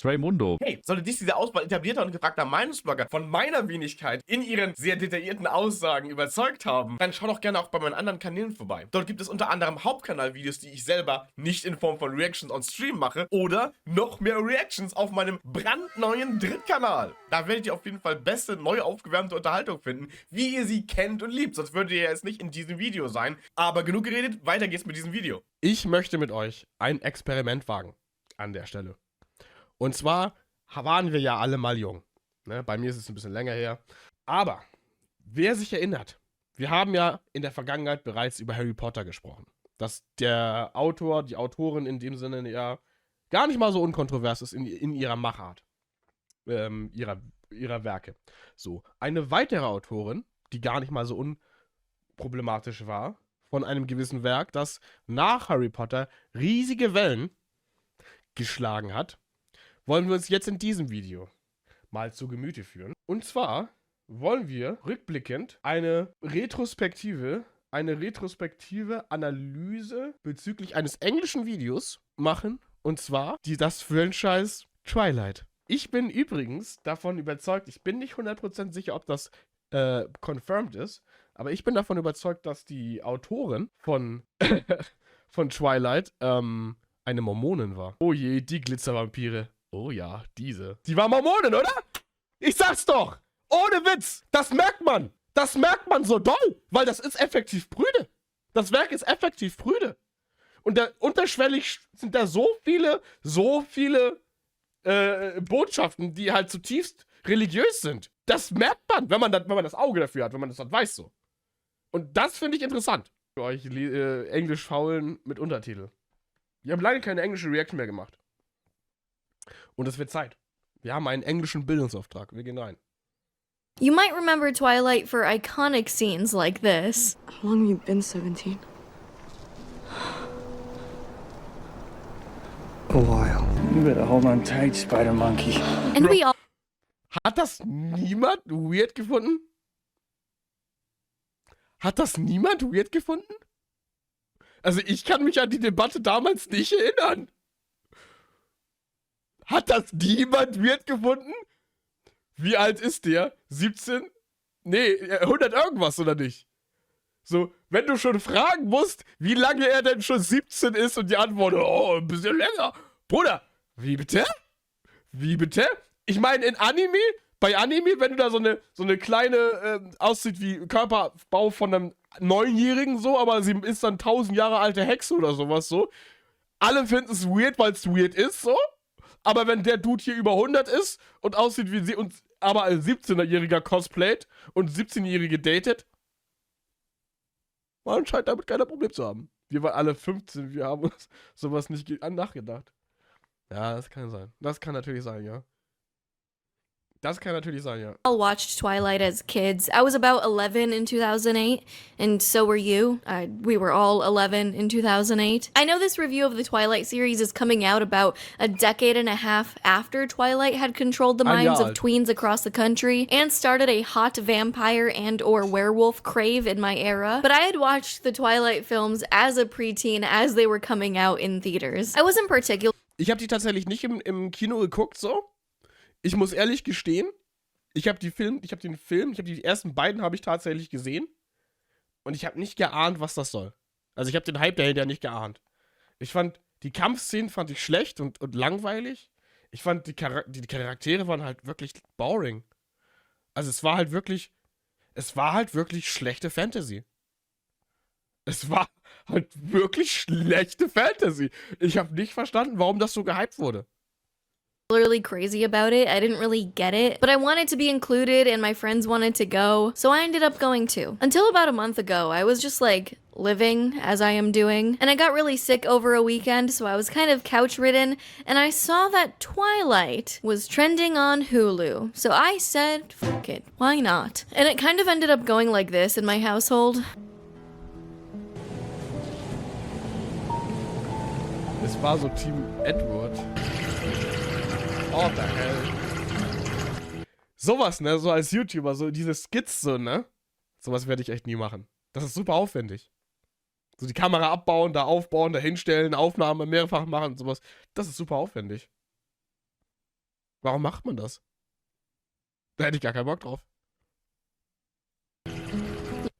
Raymundo. Hey, sollte dies dieser Auswahl etablierter und gefragter Meinungsblogger von meiner Wenigkeit in ihren sehr detaillierten Aussagen überzeugt haben, dann schau doch gerne auch bei meinen anderen Kanälen vorbei. Dort gibt es unter anderem Hauptkanalvideos, die ich selber nicht in Form von Reactions on Stream mache, oder noch mehr Reactions auf meinem brandneuen Drittkanal. Da werdet ihr auf jeden Fall beste, neu aufgewärmte Unterhaltung finden, wie ihr sie kennt und liebt, sonst würdet ihr ja jetzt nicht in diesem Video sein. Aber genug geredet, weiter geht's mit diesem Video. Ich möchte mit euch ein Experiment wagen an der Stelle. Und zwar waren wir ja alle mal jung. Ne? Bei mir ist es ein bisschen länger her. Aber wer sich erinnert, wir haben ja in der Vergangenheit bereits über Harry Potter gesprochen. Dass der Autor, die Autorin in dem Sinne ja gar nicht mal so unkontrovers ist in ihrer Machart. Ihrer Werke. So, eine weitere Autorin, die gar nicht mal so unproblematisch war, von einem gewissen Werk, das nach Harry Potter riesige Wellen geschlagen hat, wollen wir uns jetzt in diesem Video mal zu Gemüte führen. Und zwar wollen wir rückblickend eine retrospektive Analyse bezüglich eines englischen Videos machen, und zwar das Franchise Twilight. Ich bin übrigens davon überzeugt, ich bin nicht 100% sicher, ob das confirmed ist, aber ich bin davon überzeugt, dass die Autorin von Twilight eine Mormonin war. Oh je, die Glitzervampire. Oh ja, diese. Die war Mormonin, oder? Ich sag's doch! Ohne Witz! Das merkt man! Das merkt man so doll! Weil das ist effektiv prüde. Das Werk ist effektiv prüde. Und unterschwellig sind da so viele Botschaften, die halt zutiefst religiös sind. Das merkt man, wenn man das Auge dafür hat, wenn man das dann weiß so. Und das finde ich interessant. Für euch Englisch faulen mit Untertitel. Wir haben lange keine englische Reaction mehr gemacht. Und es wird Zeit. Wir haben einen englischen Bildungsauftrag. Wir gehen rein. You might remember Twilight for iconic scenes like this. How long have you been 17? A while. You better hold on tight, Spider Monkey. And we all Hat das niemand weird gefunden? Hat das niemand weird gefunden? Also ich kann mich an die Debatte damals nicht erinnern. Hat das niemand weird gefunden? Wie alt ist der? 17? Nee, 100 irgendwas, oder nicht? So, wenn du schon fragen musst, wie lange er denn schon 17 ist und die Antwort, oh, ein bisschen länger. Bruder, wie bitte? Wie bitte? Ich meine, bei Anime, wenn du da so eine kleine, aussieht wie Körperbau von einem 9-Jährigen so, aber sie ist dann 1000 Jahre alte Hexe oder sowas so. Alle finden es weird, weil es weird ist so. Aber wenn der Dude hier über 100 ist und aussieht wie sie und aber als 17-Jähriger cosplayt und 17-Jährige datet, man scheint damit kein Problem zu haben. Wir waren alle 15, wir haben uns sowas nicht nachgedacht. Ja, das kann sein. Das kann natürlich sein, ja. Das kann natürlich sein, ja. all watched Twilight as kids. I was about 11 in 2008, and so were you. We were all 11 in 2008. I know this review of the Twilight series is coming out about a decade and a half after Twilight had controlled the minds of tweens across the country and started a hot vampire and or werewolf crave in my era. But I had watched the Twilight films as a preteen as they were coming out in theaters. I wasn't particular. Ich habe die tatsächlich nicht im Kino geguckt, so. Ich muss ehrlich gestehen, die ersten beiden habe ich tatsächlich gesehen und ich habe nicht geahnt, was das soll. Also ich habe den Hype dahinter nicht geahnt. Ich fand, die Kampfszenen fand ich schlecht und langweilig. Ich fand, die Charaktere waren halt wirklich boring. Also es war halt wirklich schlechte Fantasy. Es war halt wirklich schlechte Fantasy. Ich habe nicht verstanden, warum das so gehypt wurde. Crazy about it. I didn't really get it, but I wanted to be included and my friends wanted to go, so I ended up going too. Until about a month ago, I was just like living as I am doing, and I got really sick over a weekend, so I was kind of couch-ridden, and I saw that Twilight was trending on Hulu, so I said, fuck it, why not? And it kind of ended up going like this in my household. Es war so Team Edward. Oh, the hell. Sowas, ne? So als YouTuber, so diese Skits, so, ne? Sowas werde ich echt nie machen. Das ist super aufwendig. So die Kamera abbauen, da aufbauen, da hinstellen, Aufnahme mehrfach machen und sowas. Das ist super aufwendig. Warum macht man das? Da hätte ich gar keinen Bock drauf.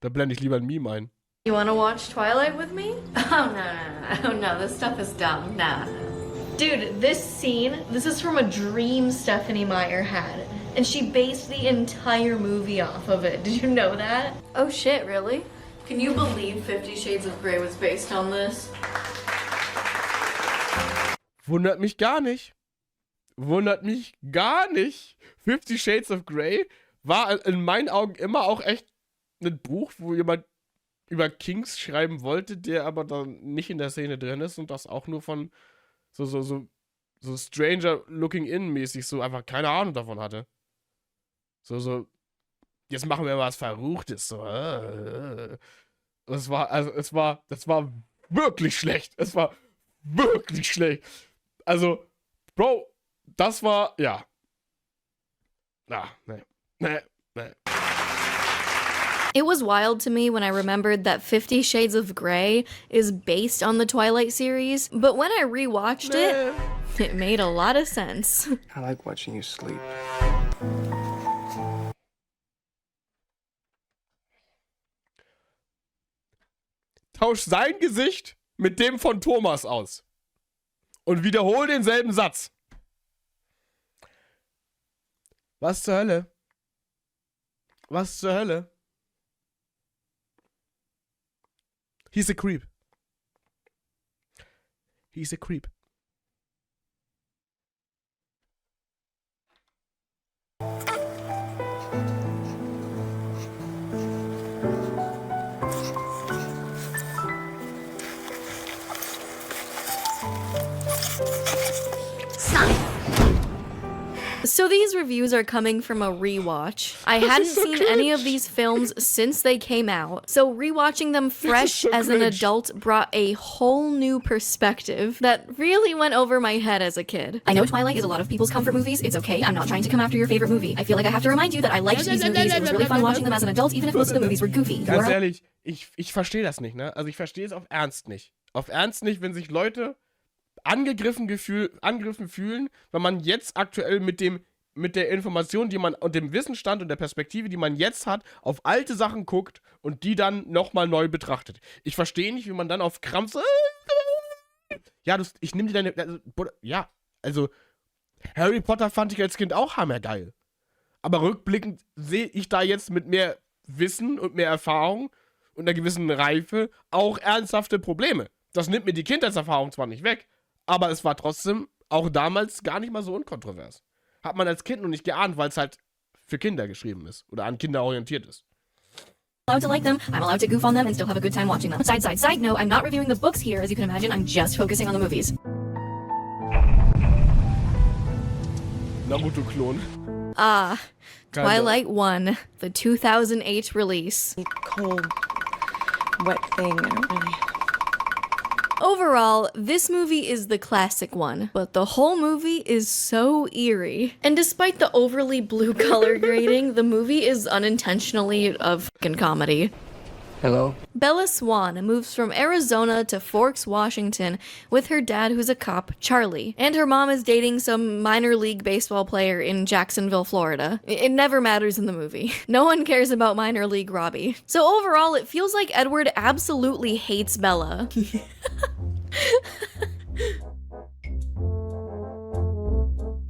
Da blende ich lieber ein Meme ein. You wanna watch Twilight with me? Oh, no. Oh, no, this stuff is dumb. Nah. Dude, this scene, this is from a dream Stephanie Meyer had. And she based the entire movie off of it. Did you know that? Oh shit, really? Can you believe 50 Shades of Grey was based on this? Wundert mich gar nicht. Wundert mich gar nicht. 50 Shades of Grey war in meinen Augen immer auch echt ein Buch, wo jemand über Kings schreiben wollte, der aber dann nicht in der Szene drin ist und das auch nur von so Stranger Looking In mäßig so einfach keine Ahnung davon hatte. So, jetzt machen wir was Verruchtes. So, das war wirklich schlecht. Es war wirklich schlecht. Also, Bro, das war, ja. Nee. It was wild to me when I remembered that 50 Shades of Grey is based on the Twilight series, but when I rewatched it made a lot of sense. I like watching you sleep. Tausch sein Gesicht mit dem von Thomas aus. Und wiederhol denselben Satz. Was zur Hölle? Was zur Hölle? He's a creep. He's a creep. So these reviews are coming from a rewatch. I hadn't seen any of these films since they came out, so rewatching them fresh as an adult brought a whole new perspective that really went over my head as a kid. I know Twilight is a lot of people's comfort movies. It's okay. I'm not trying to come after your favorite movie. I feel like I have to remind you that I liked these movies. It was really fun watching them as an adult, even if most of the movies were goofy. Ganz ehrlich, ich verstehe das nicht, ne? Also ich verstehe es auf Ernst nicht. Auf Ernst nicht, wenn sich Leute angegriffen fühlen, wenn man jetzt aktuell mit der Information, die man und dem Wissensstand und der Perspektive, die man jetzt hat, auf alte Sachen guckt und die dann nochmal neu betrachtet. Ich verstehe nicht, wie man dann auf Krampf ja, ich nehme dir also Harry Potter fand ich als Kind auch hammergeil. Aber rückblickend sehe ich da jetzt mit mehr Wissen und mehr Erfahrung und einer gewissen Reife auch ernsthafte Probleme. Das nimmt mir die Kindheitserfahrung zwar nicht weg, aber es war trotzdem auch damals gar nicht mal so unkontrovers. Hat man als Kind noch nicht geahnt, weil es halt für Kinder geschrieben ist oder an Kinder orientiert ist. Allowed to like them, I'm allowed to goof on them and still have a good time watching them. Side note, I'm not reviewing the books here, as you can imagine, I'm just focusing on the movies. Naruto-Klon. Twilight 1, the 2008 release. Cold, wet thing. I don't really... Overall, this movie is the classic one, but the whole movie is so eerie. And despite the overly blue color grading, the movie is unintentionally a fucking comedy. Hello? Bella Swan moves from Arizona to Forks, Washington with her dad, who's a cop, Charlie. And her mom is dating some minor league baseball player in Jacksonville, Florida. It never matters in the movie. No one cares about minor league Robbie. So overall, it feels like Edward absolutely hates Bella.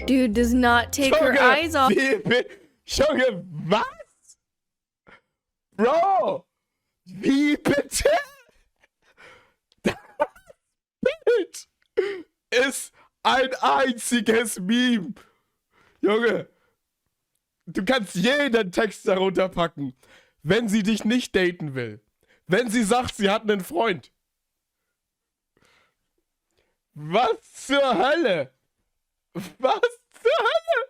Dude does not take her eyes off. Junge, was? Bro! Wie bitte? Das Bild ist ein einziges Meme. Junge, du kannst jeden Text darunter packen, wenn sie dich nicht daten will. Wenn sie sagt, sie hat einen Freund. Was zur Hölle? Was zur Hölle?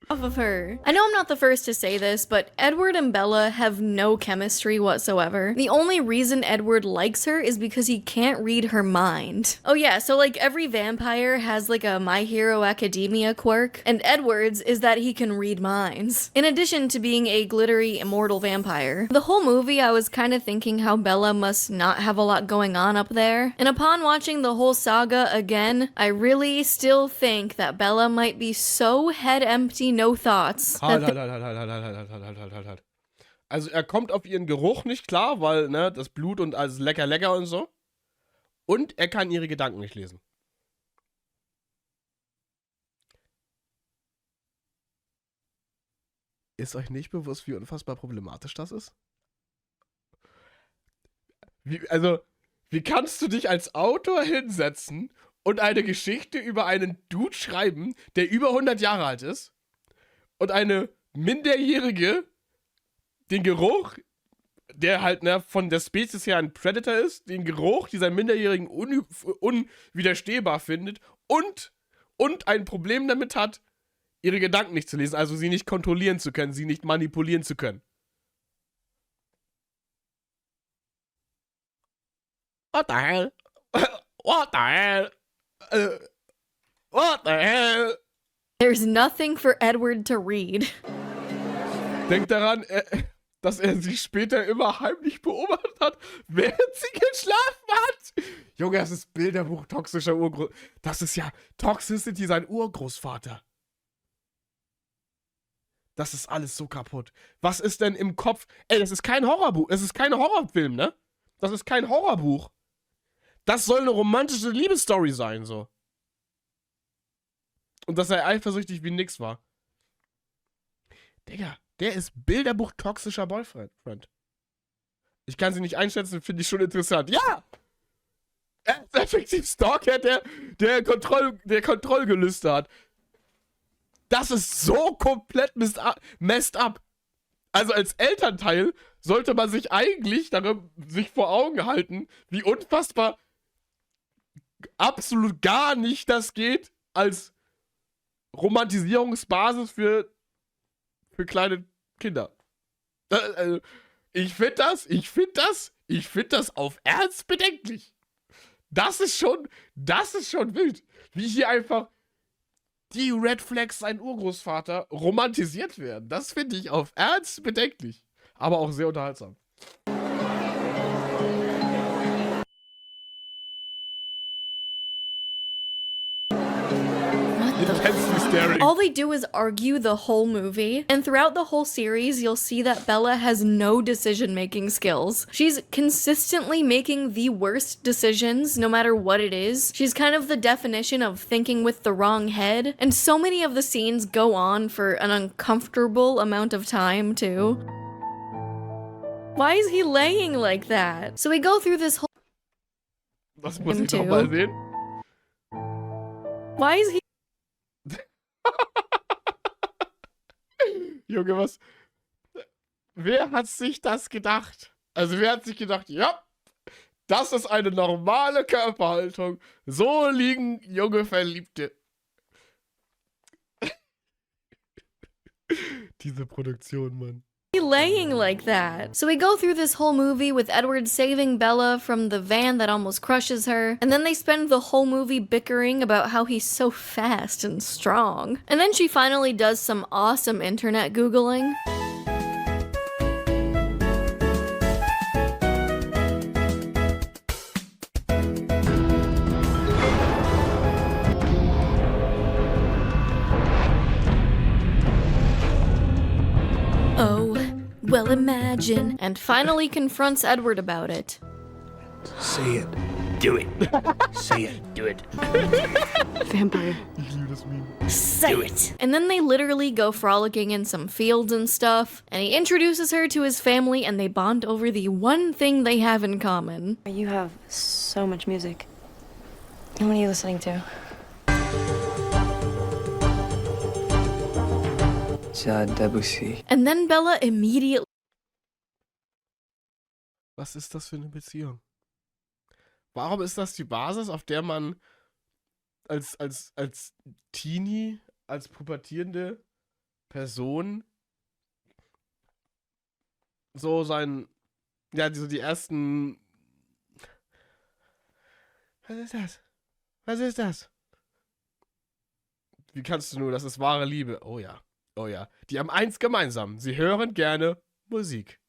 off of her. I know I'm not the first to say this, but Edward and Bella have no chemistry whatsoever. The only reason Edward likes her is because he can't read her mind. Oh yeah, so like every vampire has like a My Hero Academia quirk, and Edward's is that he can read minds, in addition to being a glittery immortal vampire. The whole movie I was kind of thinking how Bella must not have a lot going on up there, and upon watching the whole saga again, I really still think that Bella might be so head empty, no thoughts. Halt. Also er kommt auf ihren Geruch nicht klar, weil, ne, das Blut und alles lecker und so. Und er kann ihre Gedanken nicht lesen. Ist euch nicht bewusst, wie unfassbar problematisch das ist? Wie kannst du dich als Autor hinsetzen und eine Geschichte über einen Dude schreiben, der über 100 Jahre alt ist und eine Minderjährige den Geruch, der halt von der Spezies her ein Predator ist, den Geruch dieser Minderjährigen unwiderstehbar findet und ein Problem damit hat, ihre Gedanken nicht zu lesen, also sie nicht kontrollieren zu können, sie nicht manipulieren zu können. What the hell? What the hell? What the hell? There's nothing for Edward to read. Denkt daran, dass er sie später immer heimlich beobachtet hat, während sie geschlafen hat. Junge, das ist Bilderbuch toxischer Urgroßvater. Das ist ja Toxicity sein Urgroßvater. Das ist alles so kaputt. Was ist denn im Kopf? Ey, das ist kein Horrorbuch. Das ist kein Horrorfilm, ne? Das ist kein Horrorbuch. Das soll eine romantische Liebesstory sein, so. Und dass er eifersüchtig wie nix war. Digga, der ist Bilderbuch toxischer Boyfriend. Ich kann sie nicht einschätzen, finde ich schon interessant. Ja! Er ist effektiv Stalker, der Kontrollgelüste hat. Das ist so komplett messed up. Also als Elternteil sollte man sich eigentlich sich vor Augen halten, wie unfassbar absolut gar nicht das geht als Romantisierungsbasis für kleine Kinder. Ich finde das auf Ernst bedenklich. Das ist schon wild. Wie hier einfach die Red Flags sein Urgroßvater romantisiert werden. Das finde ich auf Ernst bedenklich. Aber auch sehr unterhaltsam. All they do is argue the whole movie, and throughout the whole series, you'll see that Bella has no decision-making skills. She's consistently making the worst decisions, no matter what it is. She's kind of the definition of thinking with the wrong head, and so many of the scenes go on for an uncomfortable amount of time, too. Why is he laying like that? So we go through this whole... Das muss ich noch mal sehen. Why is he... Junge, was? Wer hat sich das gedacht? Also wer hat sich gedacht, ja, das ist eine normale Körperhaltung. So liegen junge Verliebte. Diese Produktion, Mann. Laying like that. So we go through this whole movie with Edward saving Bella from the van that almost crushes her, and then they spend the whole movie bickering about how he's so fast and strong. And then she finally does some awesome internet Googling. Well, imagine, and finally confronts Edward about it. Say it. Do it. Say it. Do it. Vampire. Say it. And then they literally go frolicking in some fields and stuff, and he introduces her to his family, and they bond over the one thing they have in common. You have so much music. What are you listening to? And then Bella immediately... Was ist das für eine Beziehung? Warum ist das die Basis, auf der man als Teenie, als Pubertierende Person so so die ersten. Was ist das? Was ist das? Wie kannst du nur, das ist wahre Liebe. Oh ja. Oh ja. Die haben eins gemeinsam. Sie hören gerne Musik.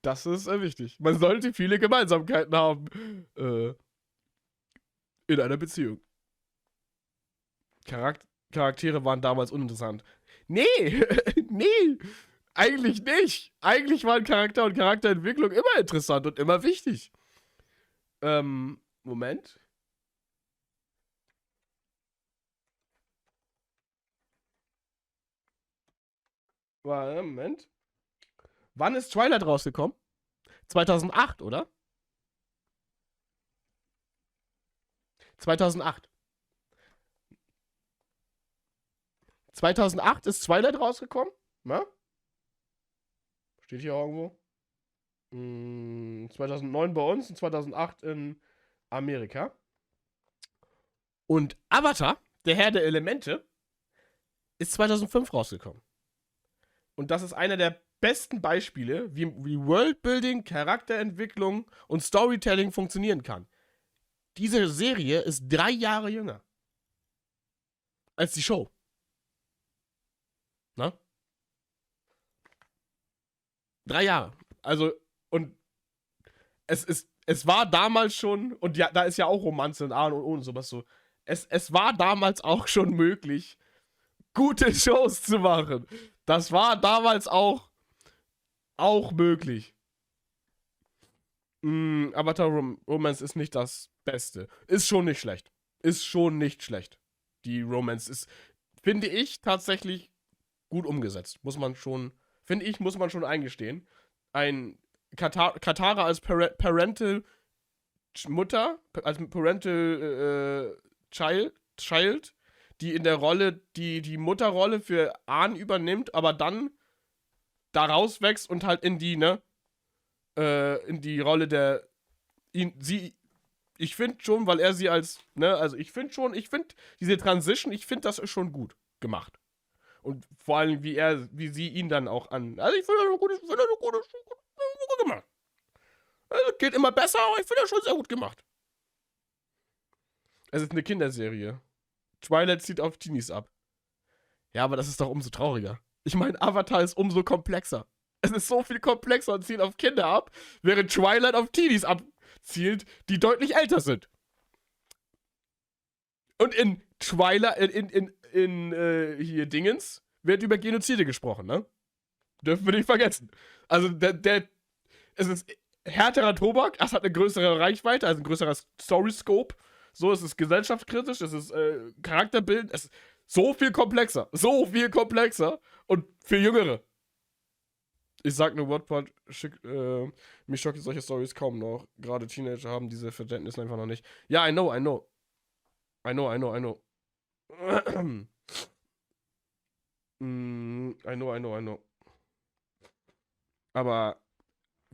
Das ist wichtig. Man sollte viele Gemeinsamkeiten haben in einer Beziehung. Charaktere waren damals uninteressant. Nee, nee, eigentlich nicht. Eigentlich waren Charakter und Charakterentwicklung immer interessant und immer wichtig. Moment. Moment. Wann ist Twilight rausgekommen? 2008, oder? 2008. 2008 ist Twilight rausgekommen. Na? Steht hier irgendwo. 2009 bei uns und 2008 in Amerika. Und Avatar, der Herr der Elemente, ist 2005 rausgekommen. Und das ist einer der besten Beispiele, wie Worldbuilding, Charakterentwicklung und Storytelling funktionieren kann. Diese Serie ist 3 Jahre jünger als die Show. Na? 3 Jahre. Also, und es war damals schon, und ja, da ist ja auch Romanze und Ahn und O und sowas so. Es war damals auch schon möglich, gute Shows zu machen. Das war damals auch möglich. Avatar Romance ist nicht das Beste. Ist schon nicht schlecht. Ist schon nicht schlecht. Die Romance ist, finde ich, tatsächlich gut umgesetzt. Muss man schon eingestehen. Ein Katara als Parental Mutter, als Parental Child, die in der Rolle, die Mutterrolle für Ahn übernimmt, aber dann da rauswächst und halt in die Rolle der ich finde schon, weil er sie als, also ich finde diese Transition, ich finde das ist schon gut gemacht. Und vor allem, wie sie ihn dann auch an, also ich finde das gut gemacht. Also geht immer besser, aber ich finde das schon sehr gut gemacht. Es ist eine Kinderserie. Twilight zieht auf Teenies ab. Ja, aber das ist doch umso trauriger. Ich meine, Avatar ist umso komplexer. Es ist so viel komplexer und zieht auf Kinder ab, während Twilight auf Teenies abzielt, die deutlich älter sind. Und in Twilight, hier Dingens, wird über Genozide gesprochen, ne? Dürfen wir nicht vergessen. Also, es ist härterer Tobak, es hat eine größere Reichweite, also ein größerer Story-Scope. So, es ist gesellschaftskritisch, es ist charakterbildend, es ist so viel komplexer und für Jüngere. Ich sag nur Wattpad, mich schockt solche Stories kaum noch. Gerade Teenager haben diese Verständnisse einfach noch nicht. Ja, I know. I know. Aber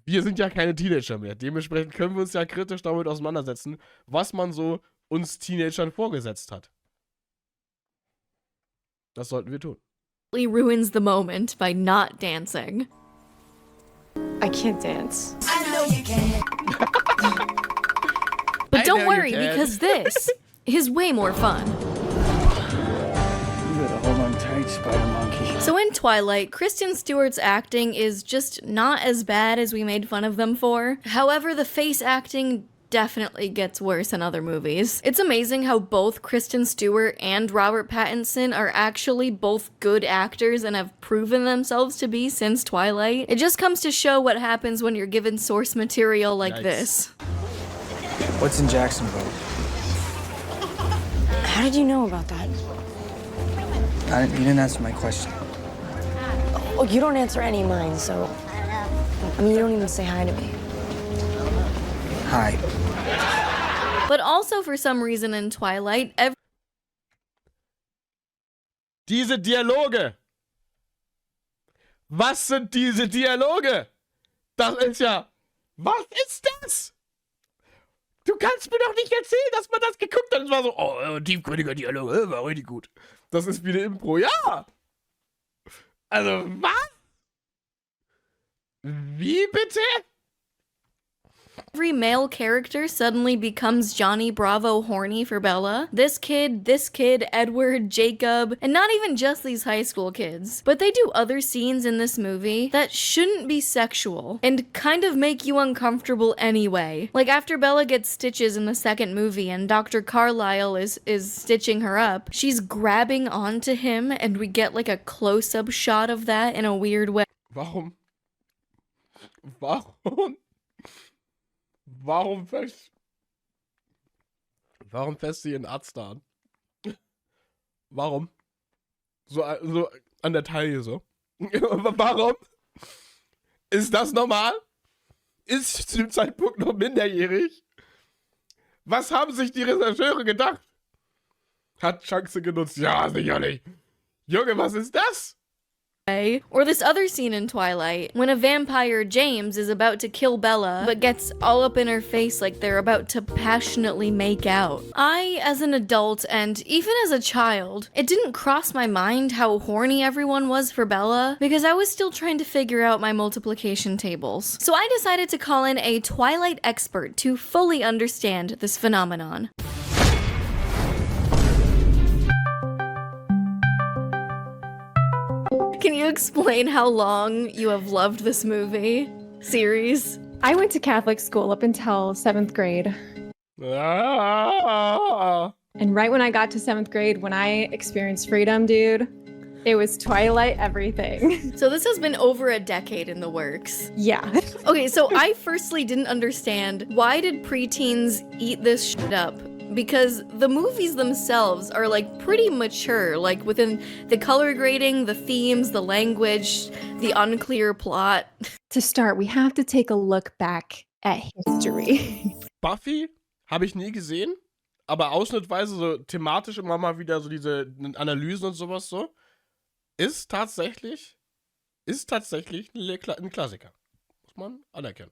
wir sind ja keine Teenager mehr. Dementsprechend können wir uns ja kritisch damit auseinandersetzen, was man so uns Teenagern vorgesetzt hat. Das sollten wir tun. Ruins the moment by not dancing. I can't dance. I know you can. But I don't know you worry, can. because this is way more fun. You better hold on tight, Spider Monkey. So in Twilight, Kristen Stewart's acting is just not as bad as we made fun of them for. However, the face acting definitely gets worse in other movies. It's amazing how both Kristen Stewart and Robert Pattinson are actually both good actors and have proven themselves to be since Twilight. It just comes to show what happens when you're given source material like Yikes. this. What's in Jacksonville? How did you know about that? You didn't answer my question. Oh, you don't answer any of mine, so... I mean, you don't even say hi to me. Hi. But also for some reason in Twilight, Diese Dialoge! Was sind diese Dialoge? Das ist ja... Was ist das? Du kannst mir doch nicht erzählen, dass man das geguckt hat. Es war so, tiefgründiger Dialog, war richtig gut. Das ist wie eine Impro, ja! Also, was? Wie bitte? Every male character suddenly becomes Johnny Bravo horny for Bella. This kid, Edward, Jacob, and not even just these high school kids. But they do other scenes in this movie that shouldn't be sexual and kind of make you uncomfortable anyway. Like after Bella gets stitches in the second movie and Dr. Carlisle is stitching her up, she's grabbing onto him and we get like a close-up shot of that in a weird way. Warum? Warum fässt sie ihren Arzt an? Warum? So an der Taille so. Warum? Ist das normal? Ist zu dem Zeitpunkt noch minderjährig? Was haben sich die Rechercheure gedacht? Hat Chance genutzt? Ja, sicherlich. Junge, was ist das? Or this other scene in Twilight, when a vampire, James, is about to kill Bella, but gets all up in her face like they're about to passionately make out. I, as an adult, and even as a child, it didn't cross my mind how horny everyone was for Bella, because I was still trying to figure out my multiplication tables. So I decided to call in a Twilight expert to fully understand this phenomenon. Can you explain how long you have loved this movie series? I went to Catholic school up until 7th grade. Ah. And right when I got to 7th grade, when I experienced freedom, dude, it was Twilight everything. So this has been over a decade in the works. Yeah. Okay, so I firstly didn't understand why did preteens eat this shit up? Because the movies themselves are like pretty mature, like within the color grading, the themes, the language, the unclear plot. To start, we have to take a look back at history. Buffy habe ich nie gesehen, aber ausschnittweise so thematisch immer mal wieder so diese Analysen und sowas so. Ist tatsächlich ein Klassiker. Muss man anerkennen.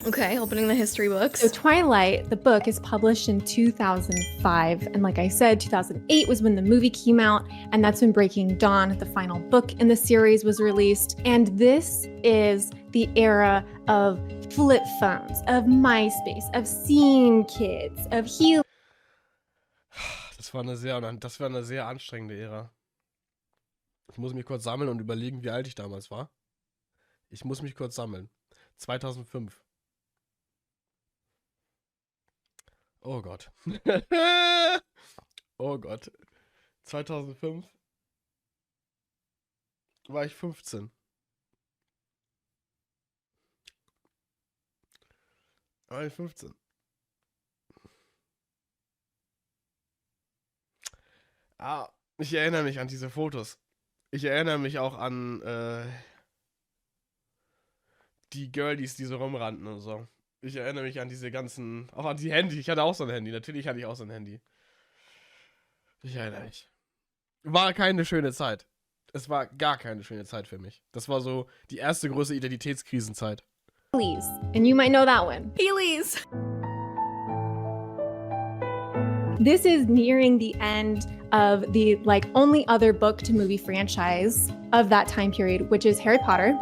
Okay, opening the history books. So Twilight, the book, is published in 2005. And like I said, 2008 was when the movie came out. And that's when Breaking Dawn, the final book in the series, was released. And this is the era of flip phones, of MySpace, of seeing kids, of healing. Das war eine sehr anstrengende Ära. Ich muss mich kurz sammeln und überlegen, wie alt ich damals war. 2005. Oh Gott. Oh Gott. 2005 war ich 15. War ich 15. Ah, ich erinnere mich an diese Fotos. Ich erinnere mich auch an die Girlies, die so rumrannten und so. Ich erinnere mich an diese ganzen, auch an die Handy. Ich hatte auch so ein Handy. Natürlich hatte ich auch so ein Handy. Ich erinnere mich. War keine schöne Zeit. Es war gar keine schöne Zeit für mich. Das war so die erste große Identitätskrisenzeit. And you might know that one. Heelys! This is nearing the end of the only other book to movie franchise of that time period, which is Harry Potter.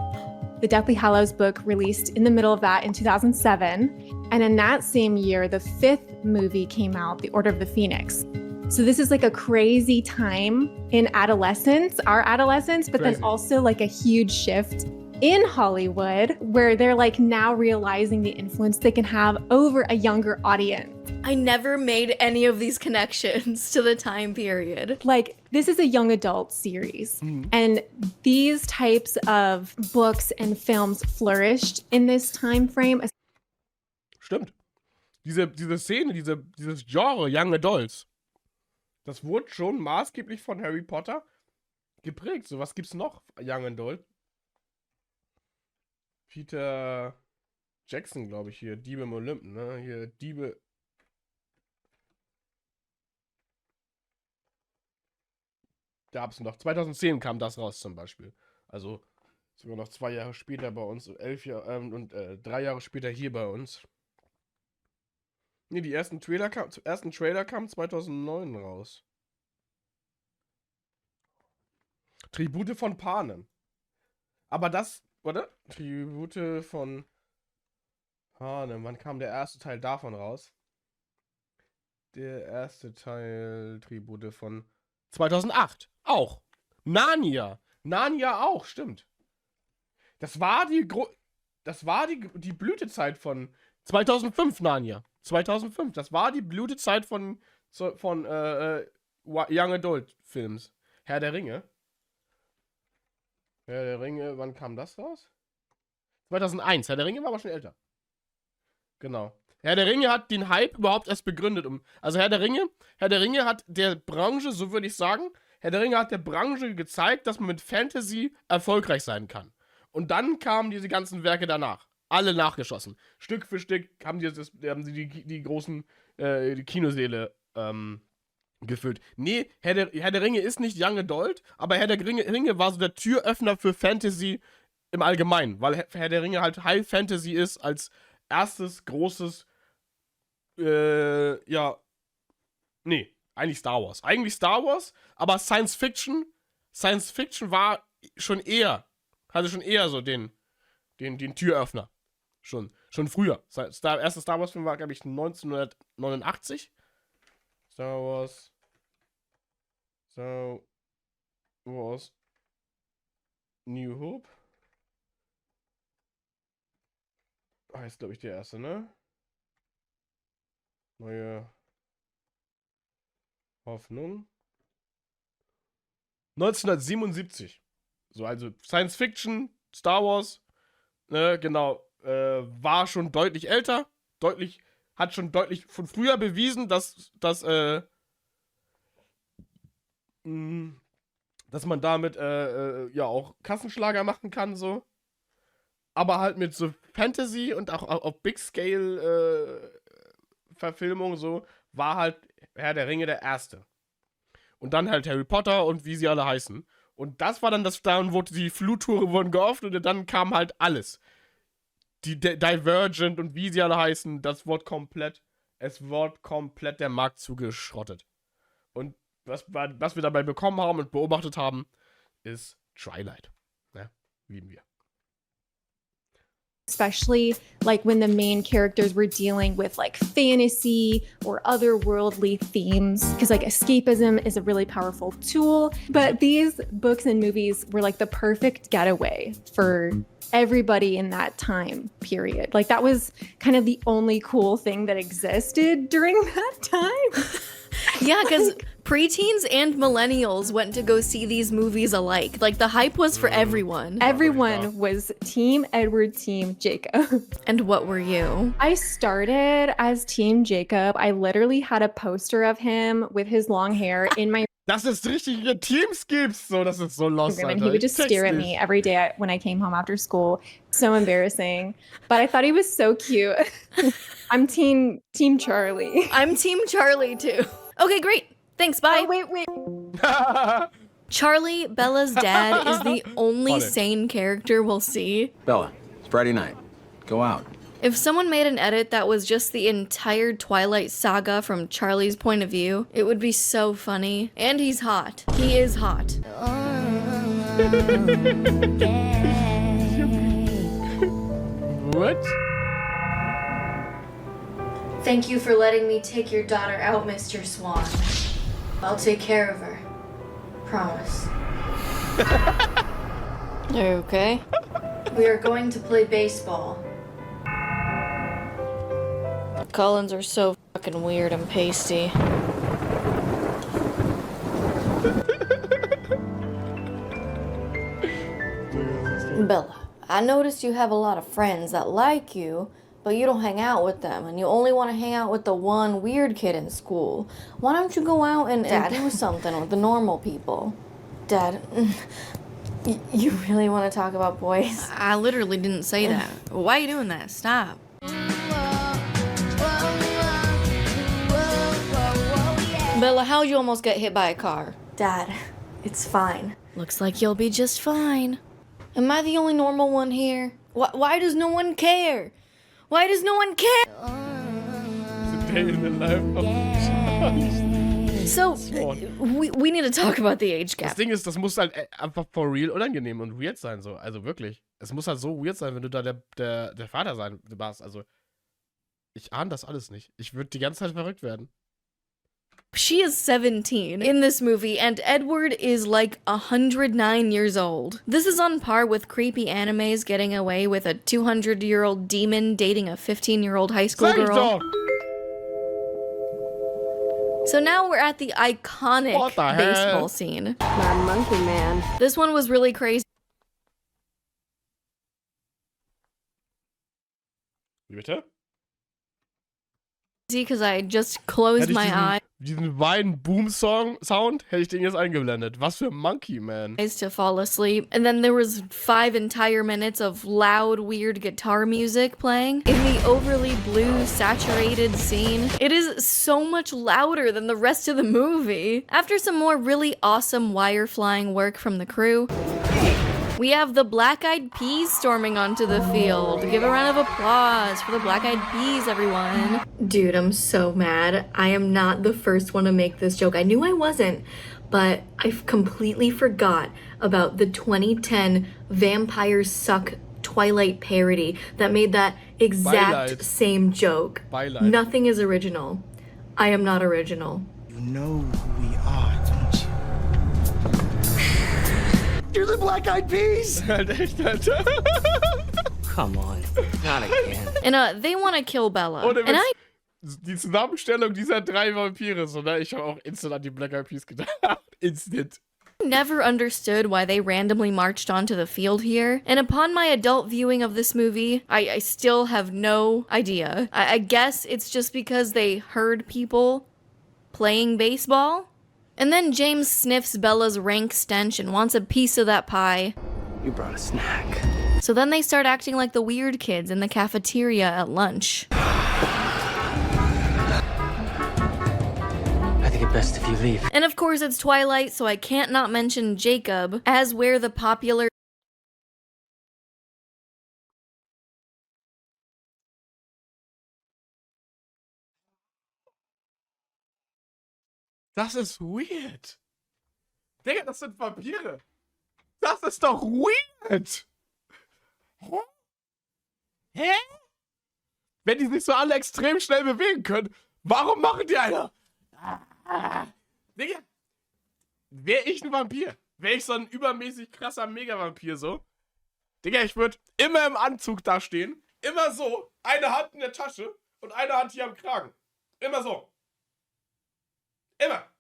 The Deathly Hallows book released in the middle of that in 2007. And in that same year, the 5th movie came out, The Order of the Phoenix. So this is like a crazy time in adolescence, our adolescence, but then also like a huge shift in Hollywood where they're like now realizing the influence they can have over a younger audience. I never made any of these connections to the time period. Like, this is a young adult series. And these types of books and films flourished in this time frame. Stimmt. Diese Szene, dieses Genre Young Adults, das wurde schon maßgeblich von Harry Potter geprägt. So, was gibt's noch? Young Adult. Peter Jackson, glaube ich, hier. Diebe im Olymp, ne? Hier, Diebe. Gab's noch. 2010 kam das raus zum Beispiel. Also sogar noch 2 Jahre später bei uns und 3 Jahre später hier bei uns. Ne, die ersten Trailer kamen 2009 raus. Tribute von Panem. Aber das, oder? Tribute von Panem. Wann kam der erste Teil davon raus? Der erste Teil Tribute von 2008. Auch. Narnia. Narnia auch, stimmt. Das war die Blütezeit von 2005, Narnia. 2005. Das war die Blütezeit von Young Adult Films. Herr der Ringe. Herr der Ringe, wann kam das raus? 2001. Herr der Ringe war aber schon älter. Genau. Herr der Ringe hat den Hype überhaupt erst begründet. Also Herr der Ringe hat der Branche, so würde ich sagen, Herr der Ringe hat der Branche gezeigt, dass man mit Fantasy erfolgreich sein kann. Und dann kamen diese ganzen Werke danach. Alle nachgeschossen. Stück für Stück haben sie die großen die Kinosäle gefüllt. Nee, Herr der Ringe ist nicht Young Adult, aber Herr der Ringe war so der Türöffner für Fantasy im Allgemeinen, weil Herr der Ringe halt High Fantasy ist als erstes großes eigentlich Star Wars. Eigentlich Star Wars, aber Science Fiction war hatte schon eher so den Türöffner. Schon früher. Der erste Star Wars Film war, glaube ich, 1989. Star Wars New Hope. Heißt, glaube ich, der erste, ne? Neue Hoffnung. 1977. So, also Science Fiction, Star Wars, ne, genau, war schon deutlich älter, hat schon deutlich von früher bewiesen, dass man damit auch Kassenschlager machen kann, so. Aber halt mit so Fantasy und auch auf Big Scale Verfilmung so, war halt Herr der Ringe der erste. Und dann halt Harry Potter und wie sie alle heißen. Und das war dann dann wurde die Fluttore wurden geöffnet und dann kam halt alles. Die Divergent und wie sie alle heißen, es wurde komplett der Markt zugeschrottet. Und was wir dabei bekommen haben und beobachtet haben, ist Twilight. Ja, lieben wir. Especially like when the main characters were dealing with like fantasy or otherworldly themes, because like escapism is a really powerful tool. But these books and movies were like the perfect getaway for everybody in that time period. Like that was kind of the only cool thing that existed during that time. Yeah, because preteens and millennials went to go see these movies alike. Like the hype was for everyone. Everyone was Team Edward, Team Jacob. And what were you? I started as Team Jacob. I literally had a poster of him with his long hair in my Dass es richtige Teams gibt, so, das ist so lost, room, and Alter. he would just stare at me every day when I came home after school. So embarrassing. But I thought he was so cute. I'm Team Charlie. I'm Team Charlie too. Okay, great. Thanks, bye. Oh, wait. Charlie, Bella's dad, is the only sane character we'll see. Bella, it's Friday night. Go out. If someone made an edit that was just the entire Twilight Saga from Charlie's point of view, it would be so funny. And he's hot. He is hot. What? Thank you for letting me take your daughter out, Mr. Swan. I'll take care of her. Promise. Okay. We are going to play baseball. The Cullens are so fucking weird and pasty. Bella, I noticed you have a lot of friends that like you, but you don't hang out with them, and you only want to hang out with the one weird kid in school. Why don't you go out and do something with the normal people? Dad, you really want to talk about boys? I literally didn't say that. Why are you doing that? Stop. Bella, how'd you almost get hit by a car? Dad, it's fine. Looks like you'll be just fine. Am I the only normal one here? Why does no one care? Why does no one care? It's a day in the life of Charlie. So, we need to talk about the age Das gap. Ding ist, das muss halt einfach for real unangenehm und weird sein, so. Also wirklich. Es muss halt so weird sein, wenn du da der Vater sein warst. Also, ich ahne das alles nicht. Ich würde die ganze Zeit verrückt werden. She is 17 in this movie, and Edward is like 109 years old. This is on par with creepy animes getting away with a 200-year-old demon dating a 15-year-old high school Sag ich girl. doch! So now we're at the iconic What the hell? baseball scene. My monkey man. This one was really crazy Wie bitte? because I just closed Hätte ich my eyes diesen Wein-Boom-Sound, hätte ich den jetzt eingeblendet. Was für ein Monkey, man. to fall asleep, and then there was 5 entire minutes of loud, weird guitar music playing in the overly blue, saturated scene. It is so much louder than the rest of the movie. After some more really awesome wire flying work from the crew, we have the Black Eyed Peas storming onto the field. Give a round of applause for the Black Eyed Peas, everyone. Dude, I'm so mad. I am not the first one to make this joke. I knew I wasn't, but I completely forgot about the 2010 Vampires Suck Twilight parody that made that exact Beileid. same joke. Beileid. Nothing is original. I am not original. You know who we are, don't you? You're the Black Eyed Peas! Halt echt, Alter. Come on, not again. And they want to kill Bella. Ohne And Witz, I die Zusammenstellung dieser 3 Vampire, so, ne? Ich habe auch instant an die Black Eyed Peas gedacht. Instant. never understood why they randomly marched onto the field here, and upon my adult viewing of this movie, I still have no idea. I guess it's just because they heard people playing baseball? And then James sniffs Bella's rank stench and wants a piece of that pie. You brought a snack. So then they start acting like the weird kids in the cafeteria at lunch. I think it best if you leave. And of course it's Twilight, so I can't not mention Jacob, as where the popular Das ist weird. Digga, das sind Vampire. Das ist doch weird. Hä? Hä? Wenn die sich so alle extrem schnell bewegen können, warum machen die einer? Digga, wäre ich ein Vampir, wäre ich so ein übermäßig krasser Mega-Vampir so, Digga, ich würde immer im Anzug da stehen, immer so, eine Hand in der Tasche und eine Hand hier am Kragen. Immer so. Immer.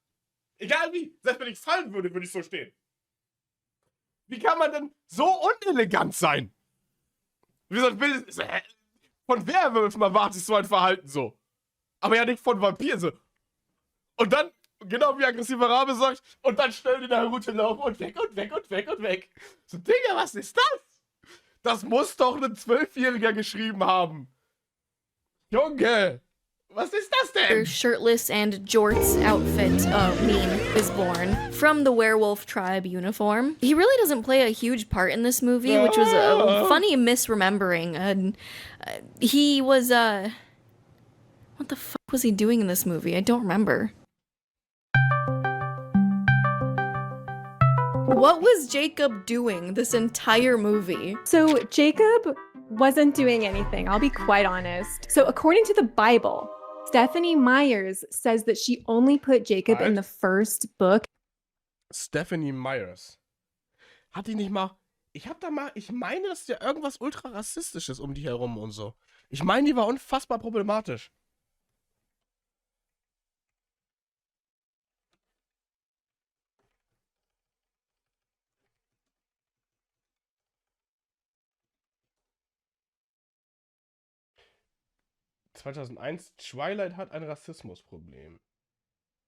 Egal wie. Selbst wenn ich fallen würde, würde ich so stehen. Wie kann man denn so unelegant sein? Wie so ein Bild. Von Werwölfen erwarte ich so ein Verhalten so. Aber ja nicht von Vampiren so. Und dann, genau wie aggressiver Rabe sagt, und dann schnell in der Route laufen und weg und weg und weg und weg. So, Digga, was ist das? Das muss doch ein 12-Jähriger geschrieben haben. Junge. Was ist das denn? shirtless and jorts outfit meme is born from the werewolf tribe uniform. He really doesn't play a huge part in this movie, which was a funny misremembering. He was, what the fuck was he doing in this movie? I don't remember. What was Jacob doing this entire movie? So Jacob wasn't doing anything, I'll be quite honest. So according to the Bible, Stephanie Myers says that she only put Jacob in the first book. Stephanie Myers. Hat die nicht mal. Ich meine, das ist ja irgendwas ultra rassistisches um die herum und so. Ich meine, die war unfassbar problematisch. (2001) Twilight hat ein Rassismusproblem.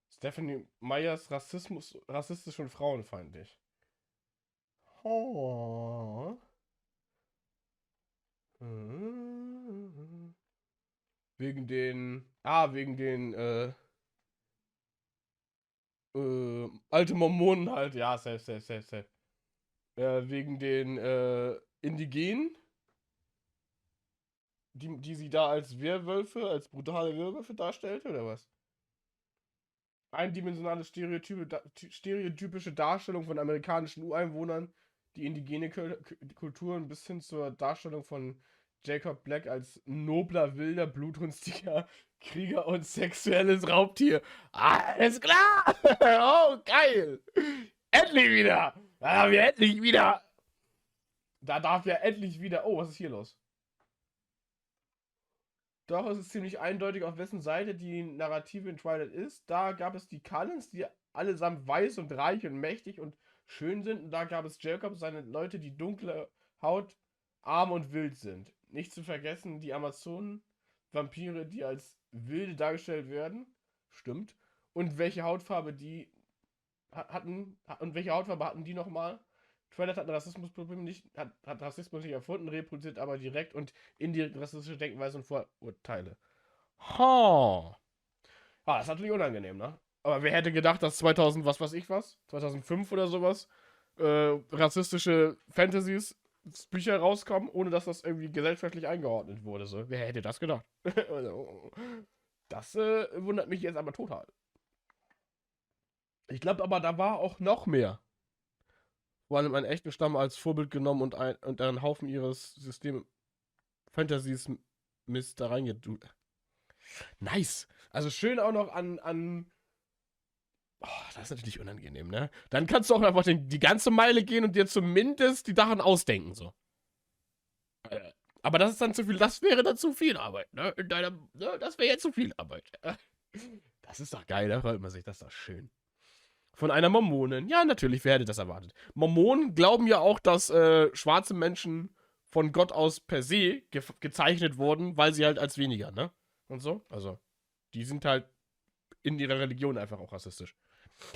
Stephanie Myers rassistisch und frauenfeindlich. Oh. Wegen den alte Mormonen halt, ja, safe. Wegen den Indigenen, die sie da als Werwölfe, als brutale Werwölfe darstellte, oder was? eindimensionale stereotypische Darstellung von amerikanischen Ureinwohnern, die indigene Kulturen bis hin zur Darstellung von Jacob Black als nobler, wilder, blutrünstiger Krieger und sexuelles Raubtier. Alles klar! Oh, geil! Endlich wieder! Da haben wir endlich wieder! Da darf ja endlich wieder... Oh, was ist hier los? Doch, es ist ziemlich eindeutig, auf wessen Seite die Narrative in Twilight ist. Da gab es die Cullens, die allesamt weiß und reich und mächtig und schön sind. Und da gab es Jacob, seine Leute, die dunkle Haut, arm und wild sind. Nicht zu vergessen die Amazonen, Vampire, die als wilde dargestellt werden. Stimmt. Und welche Hautfarbe die hatten die nochmal? Twilight hat ein Rassismusproblem nicht, hat Rassismus nicht erfunden, reproduziert aber direkt und indirekt rassistische Denkweisen und Vorurteile. Ha. Das ist natürlich unangenehm, ne? Aber wer hätte gedacht, dass 2005 oder sowas, rassistische Fantasies, Bücher rauskommen, ohne dass das irgendwie gesellschaftlich eingeordnet wurde, so. Wer hätte das gedacht? Das wundert mich jetzt aber total. Ich glaube aber, da war auch noch mehr. Vor allem einen echten Stamm als Vorbild genommen und einen Haufen ihres System-Fantasies Mist da reingetut. Nice. Also schön auch noch an oh, das ist natürlich unangenehm, ne? Dann kannst du auch einfach die ganze Meile gehen und dir zumindest die Sachen ausdenken, so. Aber das ist dann zu viel, das wäre dann zu viel Arbeit, ne? Das wäre jetzt zu viel Arbeit. Das ist doch geil, da freut man sich, das ist doch schön. Von einer Mormonin. Ja, natürlich, wer hätte das erwartet? Mormonen glauben ja auch, dass schwarze Menschen von Gott aus per se gezeichnet wurden, weil sie halt als weniger, ne? Und so. Also, die sind halt in ihrer Religion einfach auch rassistisch.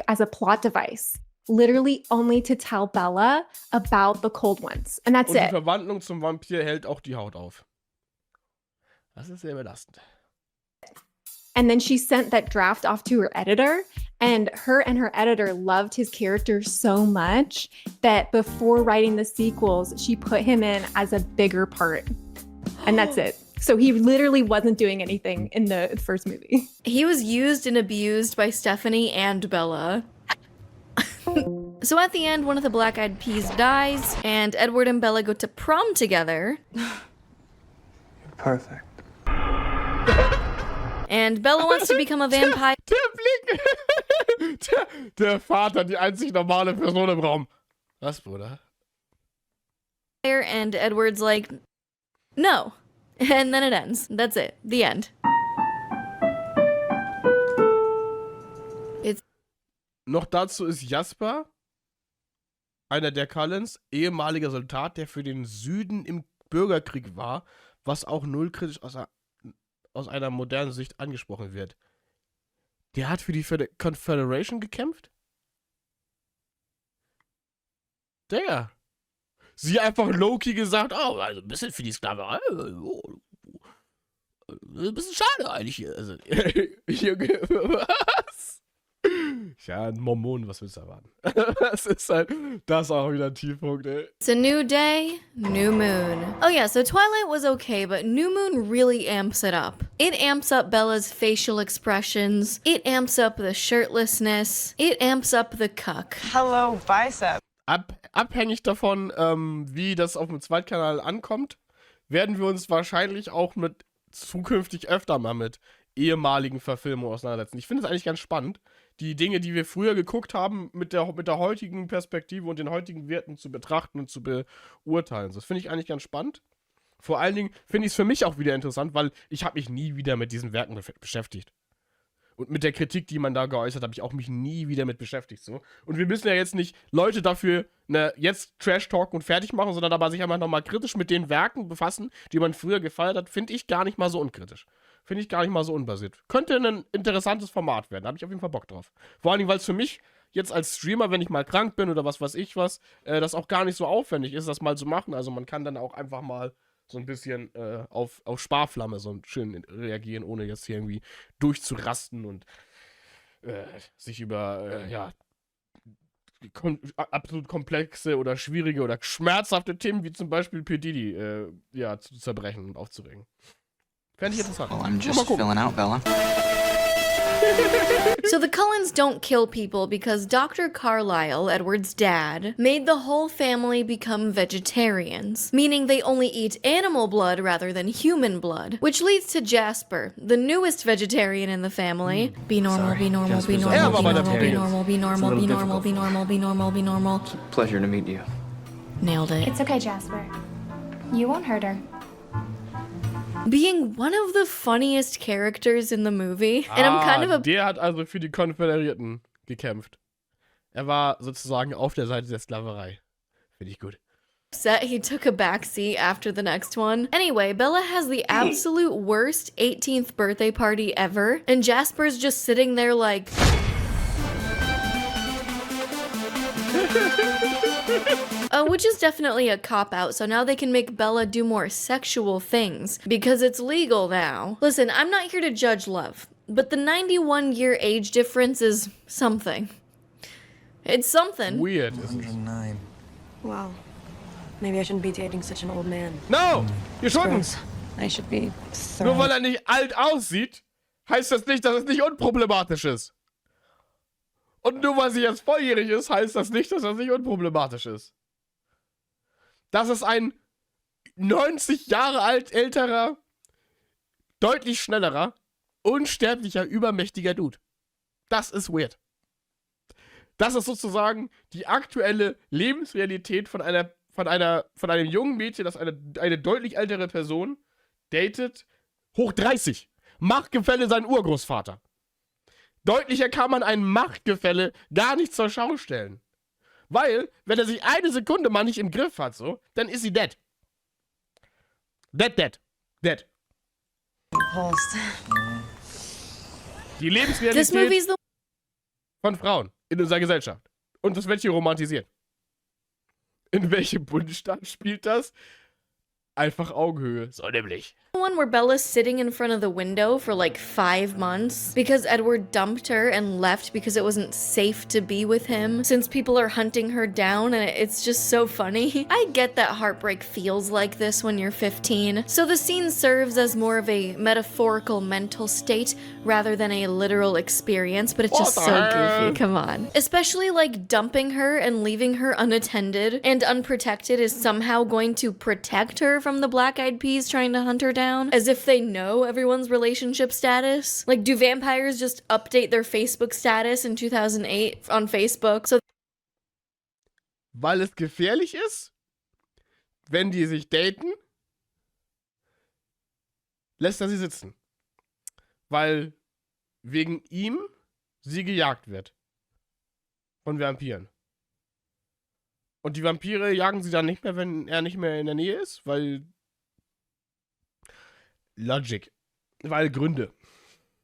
As a plot device, literally only to tell Bella about the cold ones. And that's Und die it. Verwandlung zum Vampir hält auch die Haut auf. Das ist sehr belastend. And then she sent that draft off to her editor, and her editor loved his character so much that before writing the sequels, she put him in as a bigger part. And that's it. So he literally wasn't doing anything in the first movie. He was used and abused by Stephanie and Bella. So at the end, one of the Black Eyed Peas dies, and Edward and Bella go to prom together. Perfect. And Bella wants to become a vampire. Der Blick! Der Vater, die einzig normale Person im Raum. Was, Bruder? And Edward's like, no. And then it ends. That's it. The end. Noch dazu ist Jasper, einer der Cullens, ehemaliger Soldat, der für den Süden im Bürgerkrieg war, was auch null kritisch aus einer modernen Sicht angesprochen wird. Der hat für die Confederation gekämpft? Der. Sie einfach low-key gesagt, oh, also ein bisschen für die Sklaverei. Ein bisschen schade eigentlich. Also, Junge, was? Ja, ein Mormon, was willst du erwarten? Das ist halt, das ist auch wieder ein Tiefpunkt, ey. It's a new day, new moon. Oh yeah, so Twilight was okay, but New Moon really amps it up. It amps up Bella's facial expressions. It amps up the shirtlessness. It amps up the cuck. Hello, bicep. Abhängig davon, wie das auf dem Zweitkanal ankommt, werden wir uns wahrscheinlich auch zukünftig öfter mal mit ehemaligen Verfilmungen auseinandersetzen. Ich finde es eigentlich ganz spannend, die Dinge, die wir früher geguckt haben, mit der heutigen Perspektive und den heutigen Werten zu betrachten und zu beurteilen. Das finde ich eigentlich ganz spannend. Vor allen Dingen finde ich es für mich auch wieder interessant, weil ich habe mich nie wieder mit diesen Werken beschäftigt. Und mit der Kritik, die man da geäußert, habe ich auch mich nie wieder mit beschäftigt. So. Und wir müssen ja jetzt nicht Leute dafür jetzt Trash-Talken und fertig machen, sondern aber sich einfach nochmal kritisch mit den Werken befassen, die man früher gefeiert hat, finde ich gar nicht mal so unkritisch. Finde ich gar nicht mal so unbasiert. Könnte ein interessantes Format werden, da habe ich auf jeden Fall Bock drauf. Vor allen Dingen, weil es für mich jetzt als Streamer, wenn ich mal krank bin oder was weiß ich was, das auch gar nicht so aufwendig ist, das mal zu machen. Also man kann dann auch einfach mal so ein bisschen auf Sparflamme so schön reagieren, ohne jetzt hier irgendwie durchzurasten und sich über absolut komplexe oder schwierige oder schmerzhafte Themen wie zum Beispiel P. Diddy zu zerbrechen und aufzuregen. Fände ich interessant. Well, I'm Mal just gucken. filling out, Bella. So the Cullens don't kill people because Dr. Carlisle, Edward's dad, made the whole family become vegetarians, meaning they only eat animal blood rather than human blood, which leads to Jasper, the newest vegetarian in the family. Be normal, Sorry, be normal, be Jasper's normal, always be normal, be vegetarian. normal, be It's a normal, little be normal, difficult be normal, be normal, be normal. Pleasure to meet you. Nailed it. It's okay, Jasper. You won't hurt her. Being one of the funniest characters in the movie, and I'm kind of a Der hat also für die Konföderierten gekämpft. Er war sozusagen auf der Seite der Sklaverei. Finde ich gut. upset he took a backseat after the next one. Anyway, Bella has the absolute worst 18th birthday party ever, and Jasper's just sitting there like... which is definitely a cop-out, so now they can make Bella do more sexual things, because it's legal now. Listen, I'm not here to judge love, but the 91-year age difference is something. It's something. Weird ist es. 109. Wow. Maybe I shouldn't be dating such an old man. No! Ihr Schurken! Gross. I should be Nur weil er nicht alt aussieht, heißt das nicht, dass es nicht unproblematisch ist. Und nur weil sie jetzt volljährig ist, heißt das nicht, dass das nicht unproblematisch ist. Das ist ein 90 Jahre alt älterer, deutlich schnellerer, unsterblicher, übermächtiger Dude. Das ist weird. Das ist sozusagen die aktuelle Lebensrealität von einem jungen Mädchen, das eine deutlich ältere Person datet, hoch 30. Machtgefälle sein Urgroßvater. Deutlicher kann man ein Machtgefälle gar nicht zur Schau stellen. Weil, wenn er sich eine Sekunde mal nicht im Griff hat, so, dann ist sie dead. Dead. Pulse. Die This Lebensrealität movie's the von Frauen in unserer Gesellschaft. Und das wird hier romantisiert. In welchem Bundesstaat spielt das? Einfach Augenhöhe. So nämlich. one where Bella's sitting in front of the window for like 5 months because Edward dumped her and left because it wasn't safe to be with him since people are hunting her down, and it's just so funny. I get that heartbreak feels like this when you're 15, so the scene serves as more of a metaphorical mental state rather than a literal experience, but it's just What so the hell? goofy, come on. Especially like dumping her and leaving her unattended and unprotected is somehow going to protect her from the Black Eyed Peas trying to hunt her down, as if they know everyone's relationship status. Like, do vampires just update their Facebook status in 2008 on Facebook so Weil es gefährlich ist, wenn die sich daten, lässt er sie sitzen. Weil wegen ihm sie gejagt wird. Von Vampiren. Und die Vampire jagen sie dann nicht mehr, wenn er nicht mehr in der Nähe ist, weil Logic. Weil Gründe.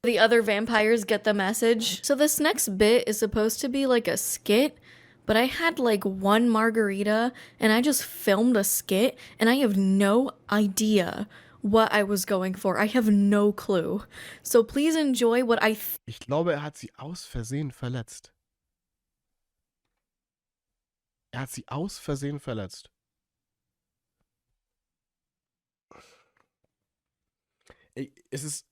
the other vampires get the message? So this next bit is supposed to be like a skit, but I had like one margarita and I just filmed a skit and I have no idea what I was going for. I have no clue. So please enjoy what I Ich glaube, er hat sie aus Versehen verletzt. Er hat sie aus Versehen verletzt.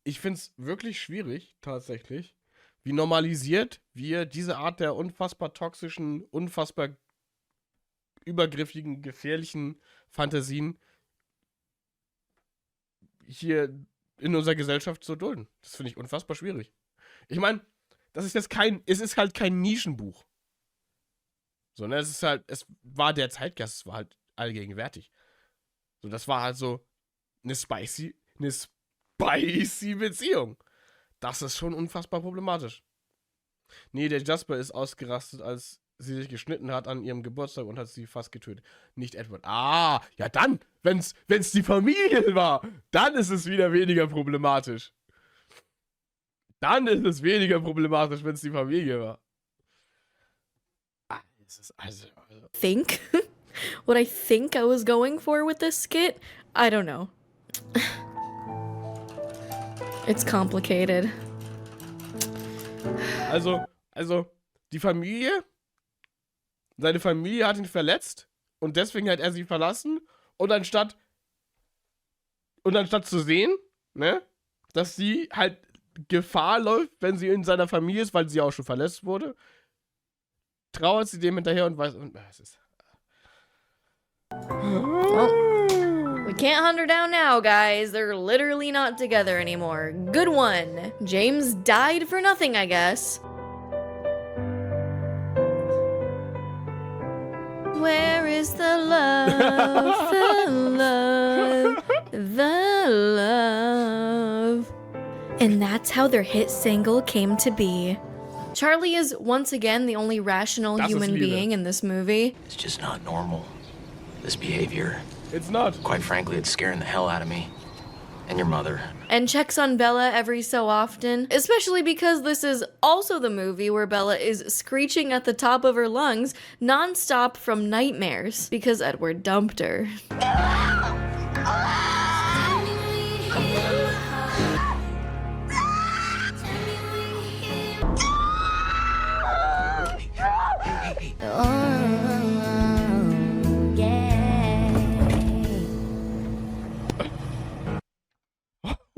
Ich finde es wirklich schwierig, tatsächlich, wie normalisiert wir diese Art der unfassbar toxischen, unfassbar übergriffigen, gefährlichen Fantasien hier in unserer Gesellschaft so dulden. Das finde ich unfassbar schwierig. Ich meine, es ist halt kein Nischenbuch. Sondern es war der Zeitgeist, es war halt allgegenwärtig. So, das war halt so eine spicy Beziehung. Das ist schon unfassbar problematisch. Nee, der Jasper ist ausgerastet, als sie sich geschnitten hat an ihrem Geburtstag und hat sie fast getötet. Nicht Edward. Ah, ja dann, wenn's die Familie war, dann ist es wieder weniger problematisch. Dann ist es weniger problematisch, wenn es die Familie war. think, what I think I was going for with this skit, I don't know. It's complicated. Also, die Familie, seine Familie hat ihn verletzt und deswegen hat er sie verlassen und anstatt zu sehen, ne? Dass sie halt Gefahr läuft, wenn sie in seiner Familie ist, weil sie auch schon verletzt wurde. Trauert sie dem hinterher und weiß, es ist... We can't hunt her down now, guys. They're literally not together anymore. Good one. James died for nothing, I guess. Where is the love, the love, the love? And that's how their hit single came to be. Charlie is once again the only rational human being in this movie. It's just not normal. This behavior. It's not. Quite frankly, it's scaring the hell out of me. And your mother. And checks on Bella every so often, especially because this is also the movie where Bella is screeching at the top of her lungs nonstop from nightmares because Edward dumped her.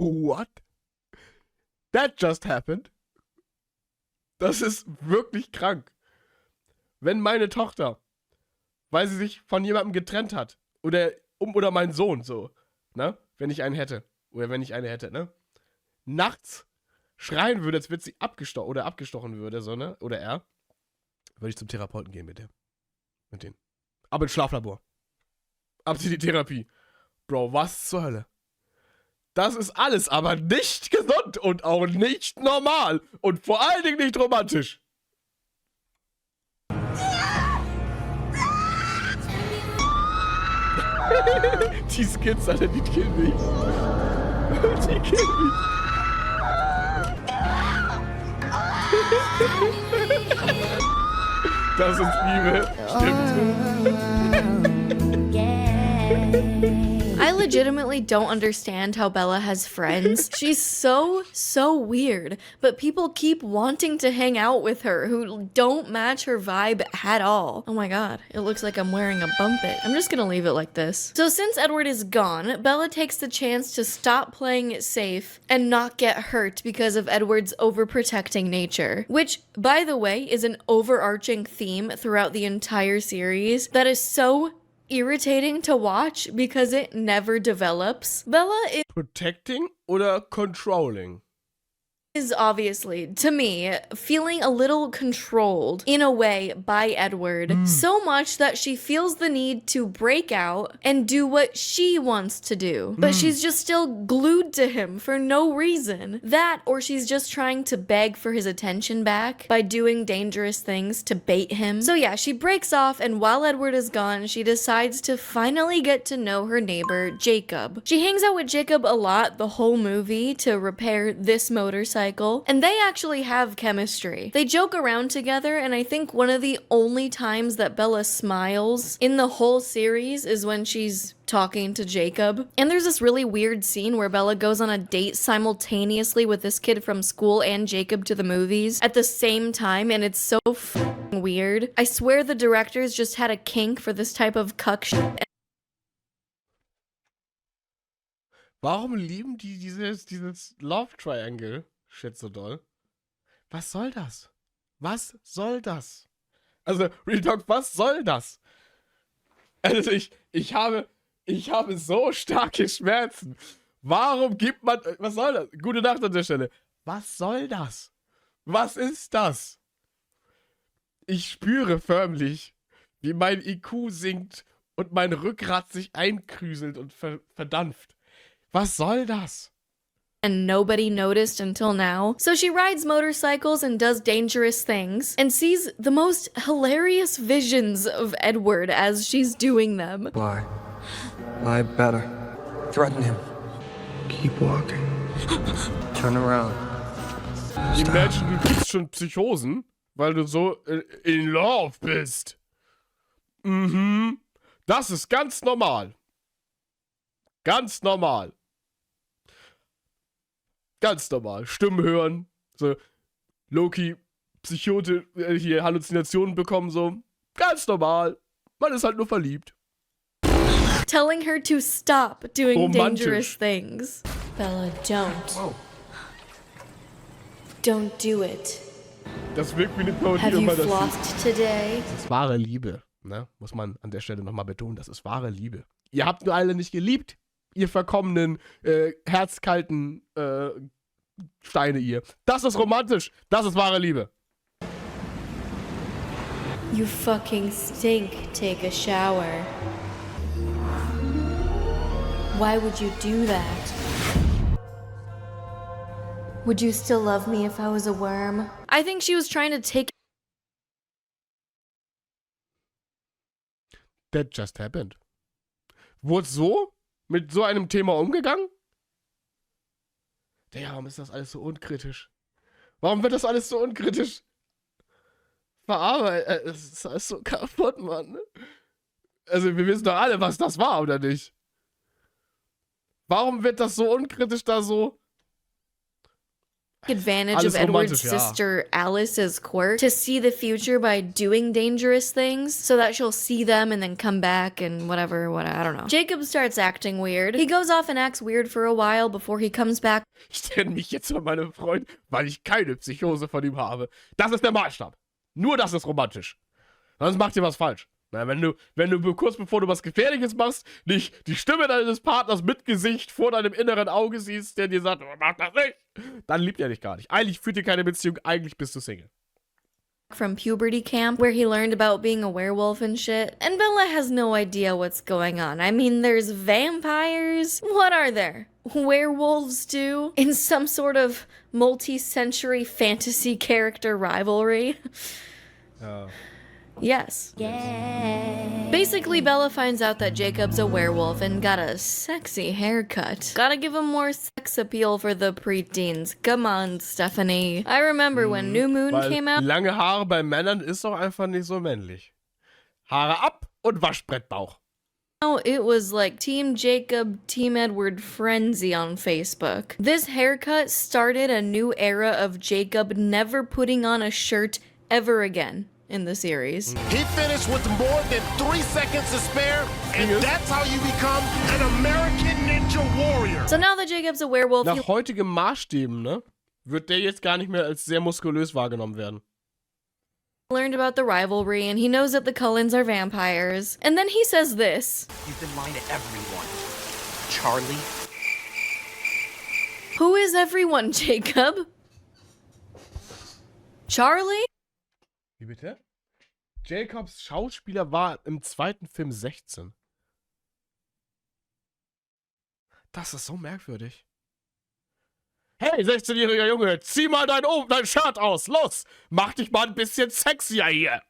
What? That just happened? Das ist wirklich krank. Wenn meine Tochter, weil sie sich von jemandem getrennt hat, oder mein Sohn so, ne? Wenn ich einen hätte, oder wenn ich eine hätte, ne? Nachts schreien würde, als würde sie abgestochen würde, so, ne? Oder er, würde ich zum Therapeuten gehen mit denen. Aber ins Schlaflabor. Ab in die Therapie. Bro, was zur Hölle? Das ist alles aber nicht gesund und auch nicht normal. Und vor allen Dingen nicht romantisch. Die Skits, Alter, die killen mich. Die killen mich. Das ist Liebe. Stimmt. I legitimately don't understand how Bella has friends. She's so weird, but people keep wanting to hang out with her who don't match her vibe at all. Oh my god, it looks like I'm wearing a bump it. I'm just gonna leave it like this. So since Edward is gone, Bella takes the chance to stop playing it safe and not get hurt because of Edward's overprotecting nature, which, by the way, is an overarching theme throughout the entire series that is so irritating to watch because it never develops. Bella is Protecting oder controlling? obviously, to me, feeling a little controlled in a way by Edward, so much that she feels the need to break out and do what she wants to do. But she's just still glued to him for no reason. That, or she's just trying to beg for his attention back by doing dangerous things to bait him. So yeah, she breaks off, and while Edward is gone, she decides to finally get to know her neighbor, Jacob. She hangs out with Jacob a lot the whole movie to repair this motorcycle, and they actually have chemistry. They joke around together, and I think one of the only times that Bella smiles in the whole series is when she's talking to Jacob. And there's this really weird scene where Bella goes on a date simultaneously with this kid from school and Jacob to the movies at the same time, and it's so f***ing weird. I swear the directors just had a kink for this type of cuck shit. Warum lieben die dieses Love Triangle Shit so doll? Was soll das? Was soll das? Also, Real Talk, was soll das? Also, ich habe so starke Schmerzen. Warum gibt man... Was soll das? Gute Nacht an der Stelle. Was soll das? Was ist das? Ich spüre förmlich, wie mein IQ sinkt und mein Rückgrat sich einkrüselt und verdampft. Was soll das? And nobody noticed until now. So she rides motorcycles and does dangerous things and sees the most hilarious visions of Edward as she's doing them. Lie. Lie better. Threaten him. Keep walking. Turn around. Imagine, du kriegst schon Psychosen, weil du so in love bist. Mhm. Das ist ganz normal. Ganz normal. Ganz normal. Stimmen hören. So, Loki, Psychote, hier Halluzinationen bekommen, so. Ganz normal. Man ist halt nur verliebt. Telling her to stop doing dangerous things. Bella, don't. Wow. Don't do it. Das wirkt wie eine Parodie, Have wenn you man das sieht. flossed today? Das ist wahre Liebe, ne? Muss man an der Stelle nochmal betonen, das ist wahre Liebe. Ihr habt nur alle nicht geliebt, ihr verkommenen, herzkalten Steine ihr. Das ist romantisch, das ist wahre Liebe. You fucking stink. Take a shower. Why would you do that? Would you still love me if I was a worm? I think she was trying to take. That just happened. Wurde so mit so einem Thema umgegangen? Ja, warum ist das alles so unkritisch? Warum wird das alles so unkritisch verarbeitet? Es ist alles so kaputt, Mann. Also, wir wissen doch alle, was das war, oder nicht? Warum wird das so unkritisch da so? Advantage Alles of Edward's romantisch, ja. sister Alice's quirk to see the future by doing dangerous things so that she'll see them and then come back and whatever, I don't know. Jacob starts acting weird. He goes off and acts weird for a while before he comes back. Ich trenne mich jetzt von meinem Freund, weil ich keine Psychose von ihm habe. Das ist der Maßstab. Nur das ist romantisch. Sonst macht ihr was falsch. Na, wenn du kurz bevor du was Gefährliches machst, nicht die Stimme deines Partners mit Gesicht vor deinem inneren Auge siehst, der dir sagt, mach das nicht, dann liebt er dich gar nicht. Eigentlich führt ihr keine Beziehung, eigentlich bist du Single. From puberty camp where he learned about being a werewolf and shit. And Bella has no idea what's going on. I mean, there's vampires. What are there? Werewolves do? In some sort of multi-century fantasy character rivalry? Yes. Yeah. Basically, Bella finds out that Jacob's a werewolf and got a sexy haircut. Gotta give him more sex appeal for the preteens. Come on, Stephanie. I remember when New Moon Weil came out. lange Haare bei Männern ist doch einfach nicht so männlich. Haare ab und Waschbrettbauch. It was like Team Jacob, Team Edward frenzy on Facebook. This haircut started a new era of Jacob never putting on a shirt ever again in the series. He finished with more than 3 seconds to spare, and that's how you become an American Ninja Warrior. So now that Jacob's a werewolf, Nach heutigem Maßstäben, ne, wird der jetzt gar nicht mehr als sehr muskulös wahrgenommen werden. he learned about the rivalry and he knows that the Cullens are vampires. And then he says this. You've been lying to everyone. Charlie? Who is everyone, Jacob? Charlie? Wie bitte? Jacobs Schauspieler war im zweiten Film 16. Das ist so merkwürdig. Hey, 16-jähriger Junge, zieh mal dein Shirt aus. Los, mach dich mal ein bisschen sexier hier.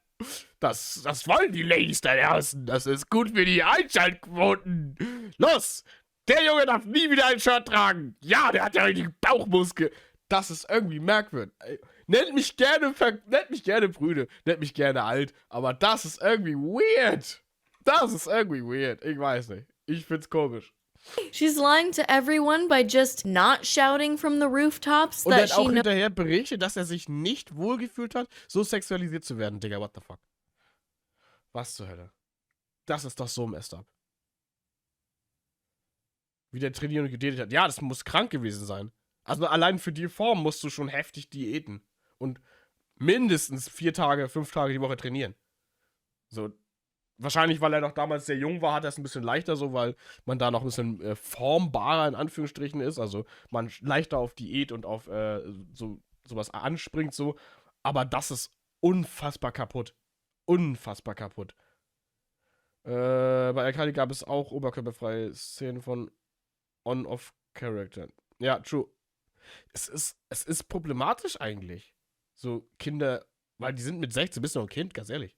Das wollen die Ladies da draußen. Das ist gut für die Einschaltquoten. Los, der Junge darf nie wieder ein Shirt tragen. Ja, der hat ja richtig Bauchmuskel. Das ist irgendwie merkwürdig. Nennt mich gerne Brüde, nennt mich gerne alt, aber das ist irgendwie weird. Das ist irgendwie weird. Ich weiß nicht. Ich find's komisch. She's lying to everyone by just not shouting from the rooftops Und er that hat she auch knows. hinterher berichtet, dass er sich nicht wohlgefühlt hat, so sexualisiert zu werden. Digga, what the fuck? Was zur Hölle? Das ist doch so messed up. Wie der trainiert und gedatet hat. Ja, das muss krank gewesen sein. Also allein für die Form musst du schon heftig diäten. Und mindestens 4 Tage, 5 Tage die Woche trainieren. So, wahrscheinlich, weil er noch damals sehr jung war, hat er es ein bisschen leichter so, weil man da noch ein bisschen formbarer in Anführungsstrichen ist. Also man leichter auf Diät und auf sowas anspringt so. Aber das ist unfassbar kaputt. Unfassbar kaputt. Bei Alkali gab es auch oberkörperfreie Szenen von On-Off-Character. Ja, true. Es ist problematisch eigentlich. So Kinder, weil die sind mit 16, bist du noch ein Kind, ganz ehrlich.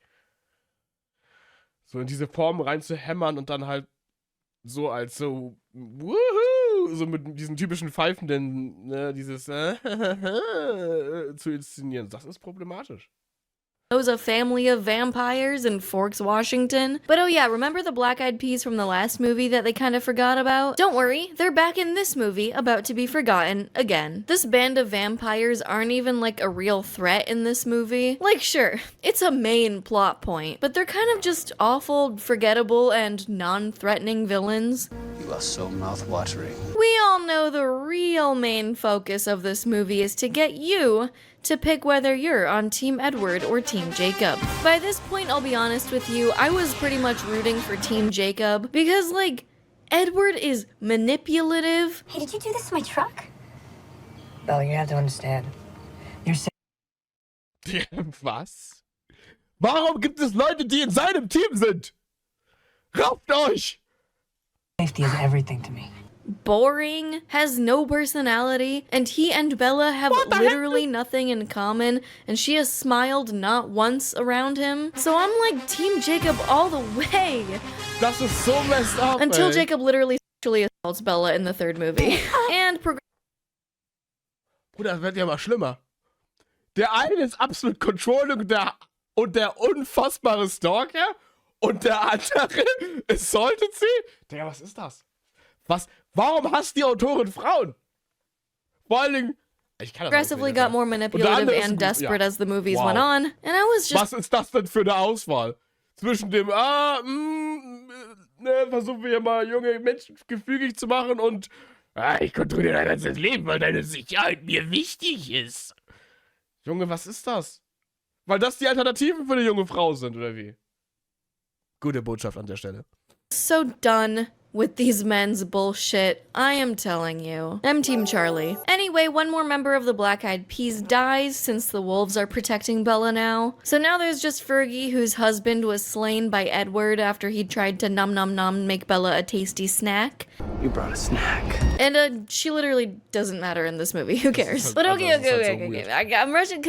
So in diese Form rein zu hämmern und dann halt so als so, wuhu, so mit diesen typischen pfeifenden, ne, dieses zu inszenieren. Das ist problematisch. A family of vampires in Forks, Washington. But oh yeah, remember the Black Eyed Peas from the last movie that they kind of forgot about? Don't worry, they're back in this movie, about to be forgotten again. This band of vampires aren't even like a real threat in this movie. Like sure, it's a main plot point, but they're kind of just awful, forgettable, and non-threatening villains. You You are so mouth-watering. We all know the real main focus of this movie is to get you to pick whether you're on Team Edward or Team Jacob. By this point, I'll be honest with you, I was pretty much rooting for Team Jacob because, like, Edward is manipulative. Hey, did you do this to my truck? Bella, you have to understand. You're Was? Warum gibt es Leute, die in seinem Team sind? Rauft euch! safety is everything to me. Boring, has no personality, and he and Bella have literally nothing in common, and she has smiled not once around him. So I'm like Team Jacob all the way. Das ist so messed up, Until ey. Jacob literally sexually assaults Bella in the third movie. And Bruder, das wird ja mal schlimmer. Der eine ist absolut controlling und der unfassbare Stalker und der andere assaultet sie? Digga, was ist das? Warum hasst die Autorin Frauen? Vor allen Dingen, ich kann das progressively got more manipulative and desperate as the movies went on, and I was just... Was ist das denn für eine Auswahl? Zwischen dem, versuchen wir hier mal junge Menschen gefügig zu machen und ich kontrolliere dein ganzes Leben, weil deine Sicherheit mir wichtig ist. Junge, was ist das? Weil das die Alternativen für eine junge Frau sind, oder wie? Gute Botschaft an der Stelle. So done with these men's bullshit, I am telling you. I'm Team Charlie. Anyway, one more member of the Black Eyed Peas dies since the wolves are protecting Bella now. So now there's just Fergie, whose husband was slain by Edward after he tried to nom nom nom make Bella a tasty snack. You brought a snack. And she literally doesn't matter in this movie. Who cares? But okay. I'm rushing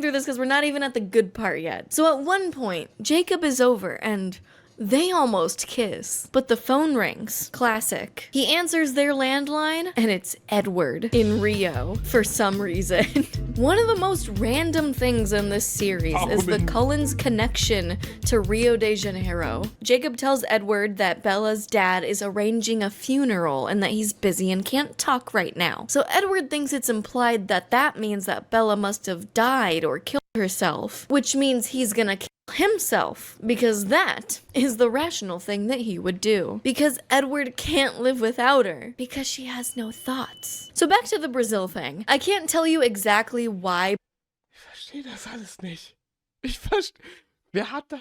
through this because we're not even at the good part yet. So at one point, Jacob is over and they almost kiss, but the phone rings. Classic. He answers their landline, and it's Edward in Rio for some reason. One of the most random things in this series is the Cullens' connection to Rio de Janeiro. Jacob tells Edward that Bella's dad is arranging a funeral and that he's busy and can't talk right now. So Edward thinks it's implied that that means that Bella must have died or killed herself, which means he's gonna kill himself, because that is the rational thing that he would do. Because Edward can't live without her, because she has no thoughts. So back to the Brazil thing. I can't tell you exactly why. Ich verstehe das alles nicht. Wer hat da...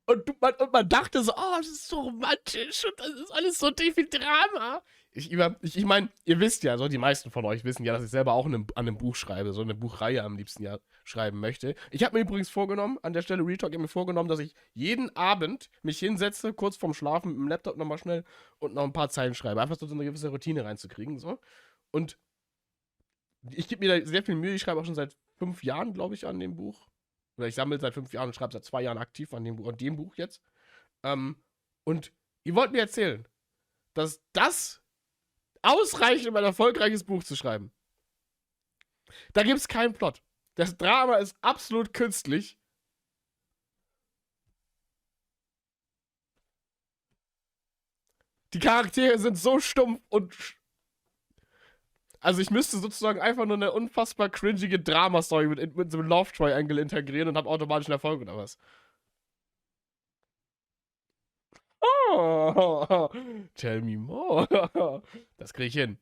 Und man dachte so, oh, das ist so romantisch und das ist alles so tief viel Drama. Ich meine, ihr wisst ja, so die meisten von euch wissen ja, dass ich selber auch an einem Buch schreibe, so eine Buchreihe am liebsten ja schreiben möchte. Ich habe mir übrigens vorgenommen, an der Stelle Retalk, ich habe mir vorgenommen, dass ich jeden Abend mich hinsetze, kurz vorm Schlafen mit dem Laptop nochmal schnell und noch ein paar Zeilen schreibe. Einfach so eine gewisse Routine reinzukriegen, so. Und ich gebe mir da sehr viel Mühe, ich schreibe auch schon seit 5 Jahren, glaube ich, an dem Buch. Oder ich sammle seit 5 Jahren und schreibe seit 2 Jahren aktiv an dem Buch jetzt. Und ihr wollt mir erzählen, dass das ausreicht, um ein erfolgreiches Buch zu schreiben. Da gibt es keinen Plot. Das Drama ist absolut künstlich. Die Charaktere sind so stumpf und... Also ich müsste sozusagen einfach nur eine unfassbar cringige Drama-Story mit so einem Love-Triangle integrieren und habe automatisch einen Erfolg oder was? Oh, tell me more. Das krieg ich hin.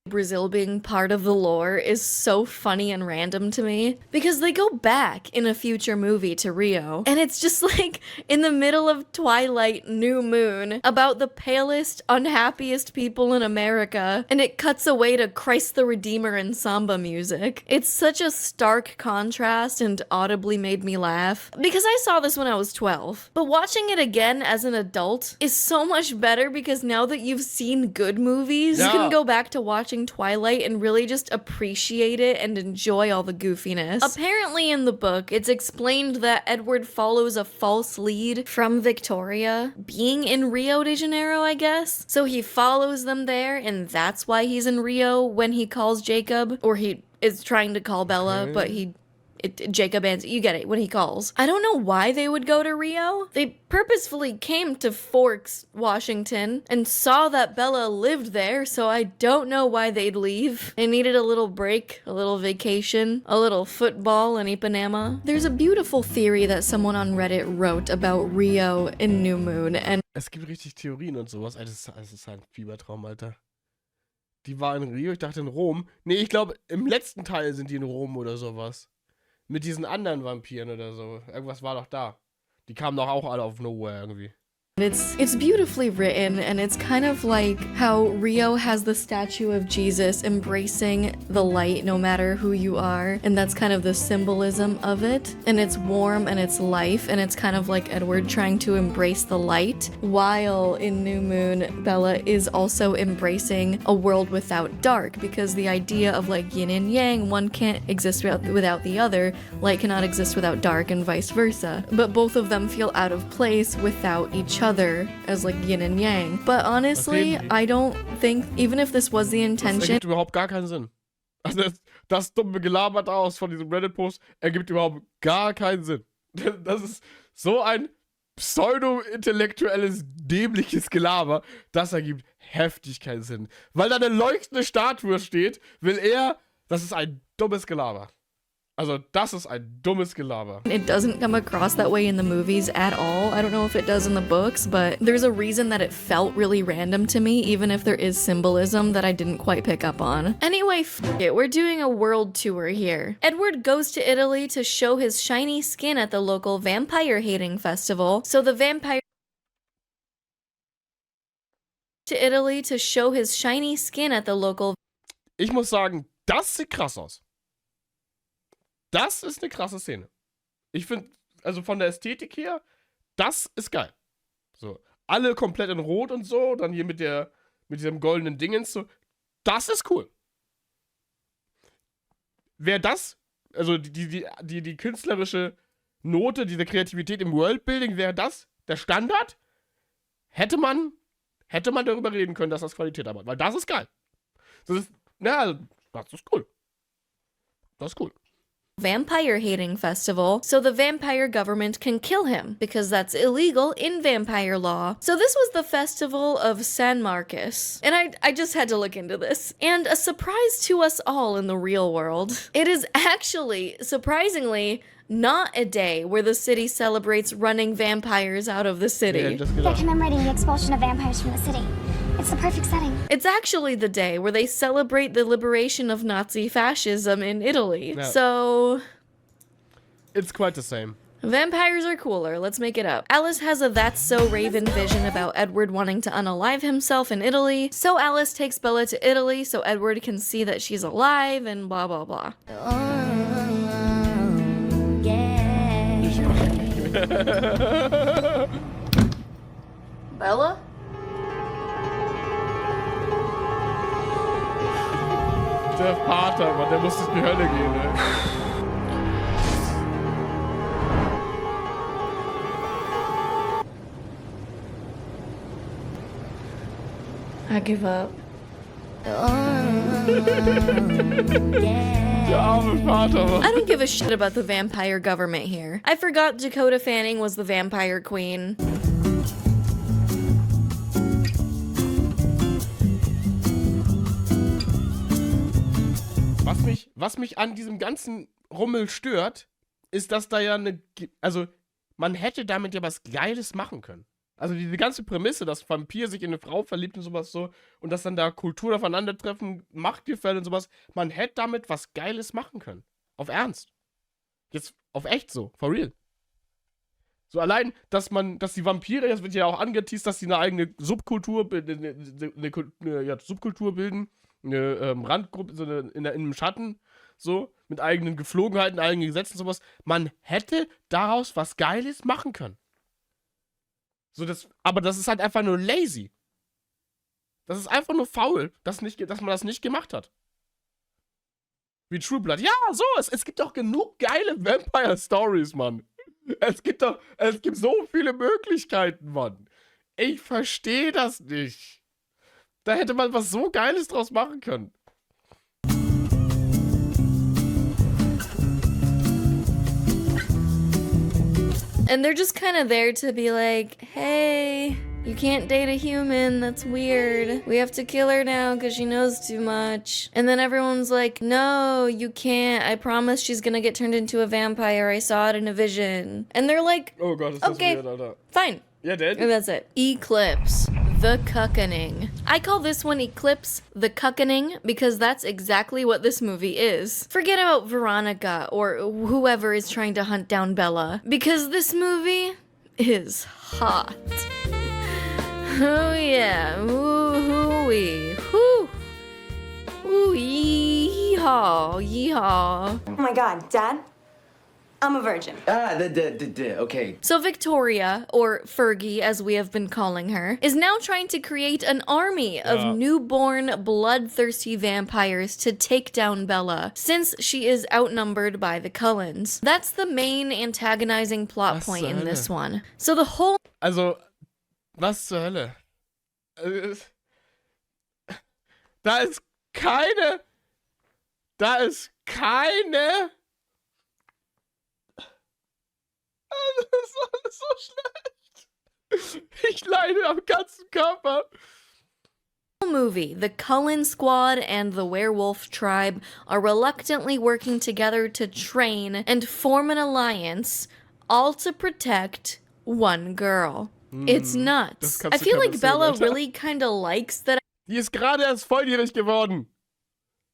Brazil being part of the lore is so funny and random to me because they go back in a future movie to Rio and it's just like in the middle of Twilight New Moon about the palest, unhappiest people in America and it cuts away to Christ the Redeemer and samba music. It's such a stark contrast and audibly made me laugh because I saw this when I was 12, but watching it again as an adult is so much better because now that you've seen good movies, you can go back to watching Twilight and really just appreciate it and enjoy all the goofiness. Apparently in the book, it's explained that Edward follows a false lead from Victoria being in Rio de Janeiro, I guess. So he follows them there and that's why he's in Rio when he calls Jacob, or he is trying to call Bella, but he Jacob answers, you get it, when he calls. I don't know why they would go to Rio. They purposefully came to Forks, Washington, and saw that Bella lived there, so I don't know why they'd leave. They needed a little break, a little vacation, a little football in Ipanema. There's a beautiful theory that someone on Reddit wrote about Rio in New Moon, and Es gibt richtig Theorien und sowas. Das ist ein Fiebertraum, Alter. Die war in Rio, ich dachte in Rom. Nee, ich glaube, im letzten Teil sind die in Rom oder sowas. Mit diesen anderen Vampiren oder so. Irgendwas war doch da. Die kamen doch auch alle auf Nowhere irgendwie. It's beautifully written, and it's kind of like how Rio has the statue of Jesus embracing the light no matter who you are, and that's kind of the symbolism of it. And it's warm and it's life, and it's kind of like Edward trying to embrace the light, while in New Moon, Bella is also embracing a world without dark, because the idea of like yin and yang, one can't exist without the other, light cannot exist without dark, and vice versa. But both of them feel out of place without each other as like yin and yang. But honestly, I don't think, even if this was the Das intention, ergibt überhaupt gar keinen Sinn. Also das dumme Gelaber da aus von diesem Reddit-Post ergibt überhaupt gar keinen Sinn. Das ist so ein pseudo-intellektuelles, dämliches Gelaber. Das ergibt heftig keinen Sinn. Weil da eine leuchtende Statue steht, will er, das ist ein dummes Gelaber. Also, das ist ein dummes Gelaber. it doesn't come across that way in the movies at all. I don't know if it does in the books, but there's a reason that it felt really random to me, even if there is symbolism that I didn't quite pick up on. Anyway, it, we're doing a world tour here. Edward goes to Italy to show his shiny skin at the local vampire-hating festival, so the vampire to Italy to show his shiny skin at the local Ich muss sagen, das sieht krass aus. Das ist eine krasse Szene. Ich finde, also von der Ästhetik her, das ist geil. So, alle komplett in Rot und so, dann hier mit diesem goldenen Dingens so, das ist cool. Wäre das, also die künstlerische Note, diese Kreativität im Worldbuilding, wäre das der Standard, hätte man darüber reden können, dass das Qualität hat. Weil das ist geil. Das ist, na, das ist cool. Das ist cool. vampire-hating festival, so the vampire government can kill him, because that's illegal in vampire law. So this was the festival of San Marcos, and I just had to look into this. And a surprise to us all in the real world, it is actually, surprisingly, not a day where the city celebrates running vampires out of the city. They're commemorating the expulsion of vampires from the city. It's the perfect setting. It's actually the day where they celebrate the liberation of Nazi fascism in Italy. Yeah. So It's quite the same. vampires are cooler, let's make it up. Alice has a That's So Raven vision about Edward wanting to unalive himself in Italy, so Alice takes Bella to Italy so Edward can see that she's alive and blah blah blah. Bella? Der Vater, Mann, der muss in die Hölle gehen, ey. I give up. Der arme Vater, Mann. I don't give a shit about the vampire government here. I forgot Dakota Fanning was the vampire queen. Was mich an diesem ganzen Rummel stört, ist, dass da ja also man hätte damit ja was Geiles machen können. Also diese ganze Prämisse, dass Vampir sich in eine Frau verliebt und sowas so und dass dann da Kulturen aufeinandertreffen, Machtgefälle und sowas, man hätte damit was Geiles machen können. Auf Ernst. Jetzt auf echt so, for real. So allein, dass die Vampire, das wird ja auch angeteased, dass sie eine eigene Subkultur, Subkultur bilden, eine Randgruppe, so in einem Schatten, so, mit eigenen Geflogenheiten, eigenen Gesetzen und sowas. Man hätte daraus was Geiles machen können. So, aber das ist halt einfach nur lazy. Das ist einfach nur faul, dass man das nicht gemacht hat. Wie True Blood. Ja, so, es gibt doch genug geile Vampire-Stories, Mann. Es gibt so viele Möglichkeiten, Mann. Ich verstehe das nicht. Da hätte man was so Geiles draus machen können. And they're just kind of there to be like, hey, you can't date a human, that's weird. We have to kill her now because she knows too much. And then everyone's like, no, you can't. I promise she's gonna get turned into a vampire. I saw it in a vision. And they're like, Oh Gott, ist das okay, weird, Alter. fine. Ja, denn? And that's it. Eclipse. The Cuckening. I call this one Eclipse the Cuckening because that's exactly what this movie is. Forget about Veronica or whoever is trying to hunt down Bella because this movie is hot. Oh yeah. Ooh-wee. Whoo. Ooh, yeehaw. Yeehaw. Oh my God, Dad, I'm a virgin. Okay. So Victoria, or Fergie as we have been calling her, is now trying to create an army of newborn, bloodthirsty vampires to take down Bella, since she is outnumbered by the Cullens. That's the main antagonizing plot point in this one. So the whole... Also, was zur Hölle? Da ist keine... Das ist alles so schlecht. Ich leide am ganzen Körper. movie, the Cullen Squad and the Werewolf Tribe are reluctantly working together to train and form an alliance, all to protect one girl. It's nuts. I feel like Bella really kind of likes that. Die ist gerade erst volljährig geworden.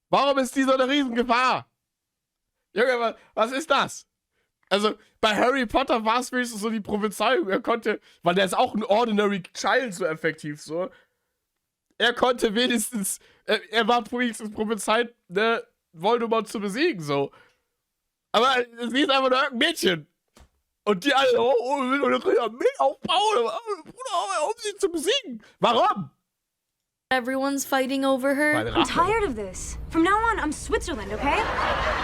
Warum ist die so eine Riesengefahr? Junge, was ist das? Also, bei Harry Potter war es wenigstens so die Prophezeiung. Er konnte, weil der ist auch ein Ordinary Child so effektiv so. Er konnte wenigstens, er war wenigstens prophezeit, ne, Voldemort zu besiegen, so. Aber sie ist einfach nur irgendein Mädchen. Und die alle, wir will doch eine Armee aufbauen, Bruder, um sie zu besiegen. Warum? Everyone's fighting over her. I'm tired of this. From now on, I'm Switzerland, okay?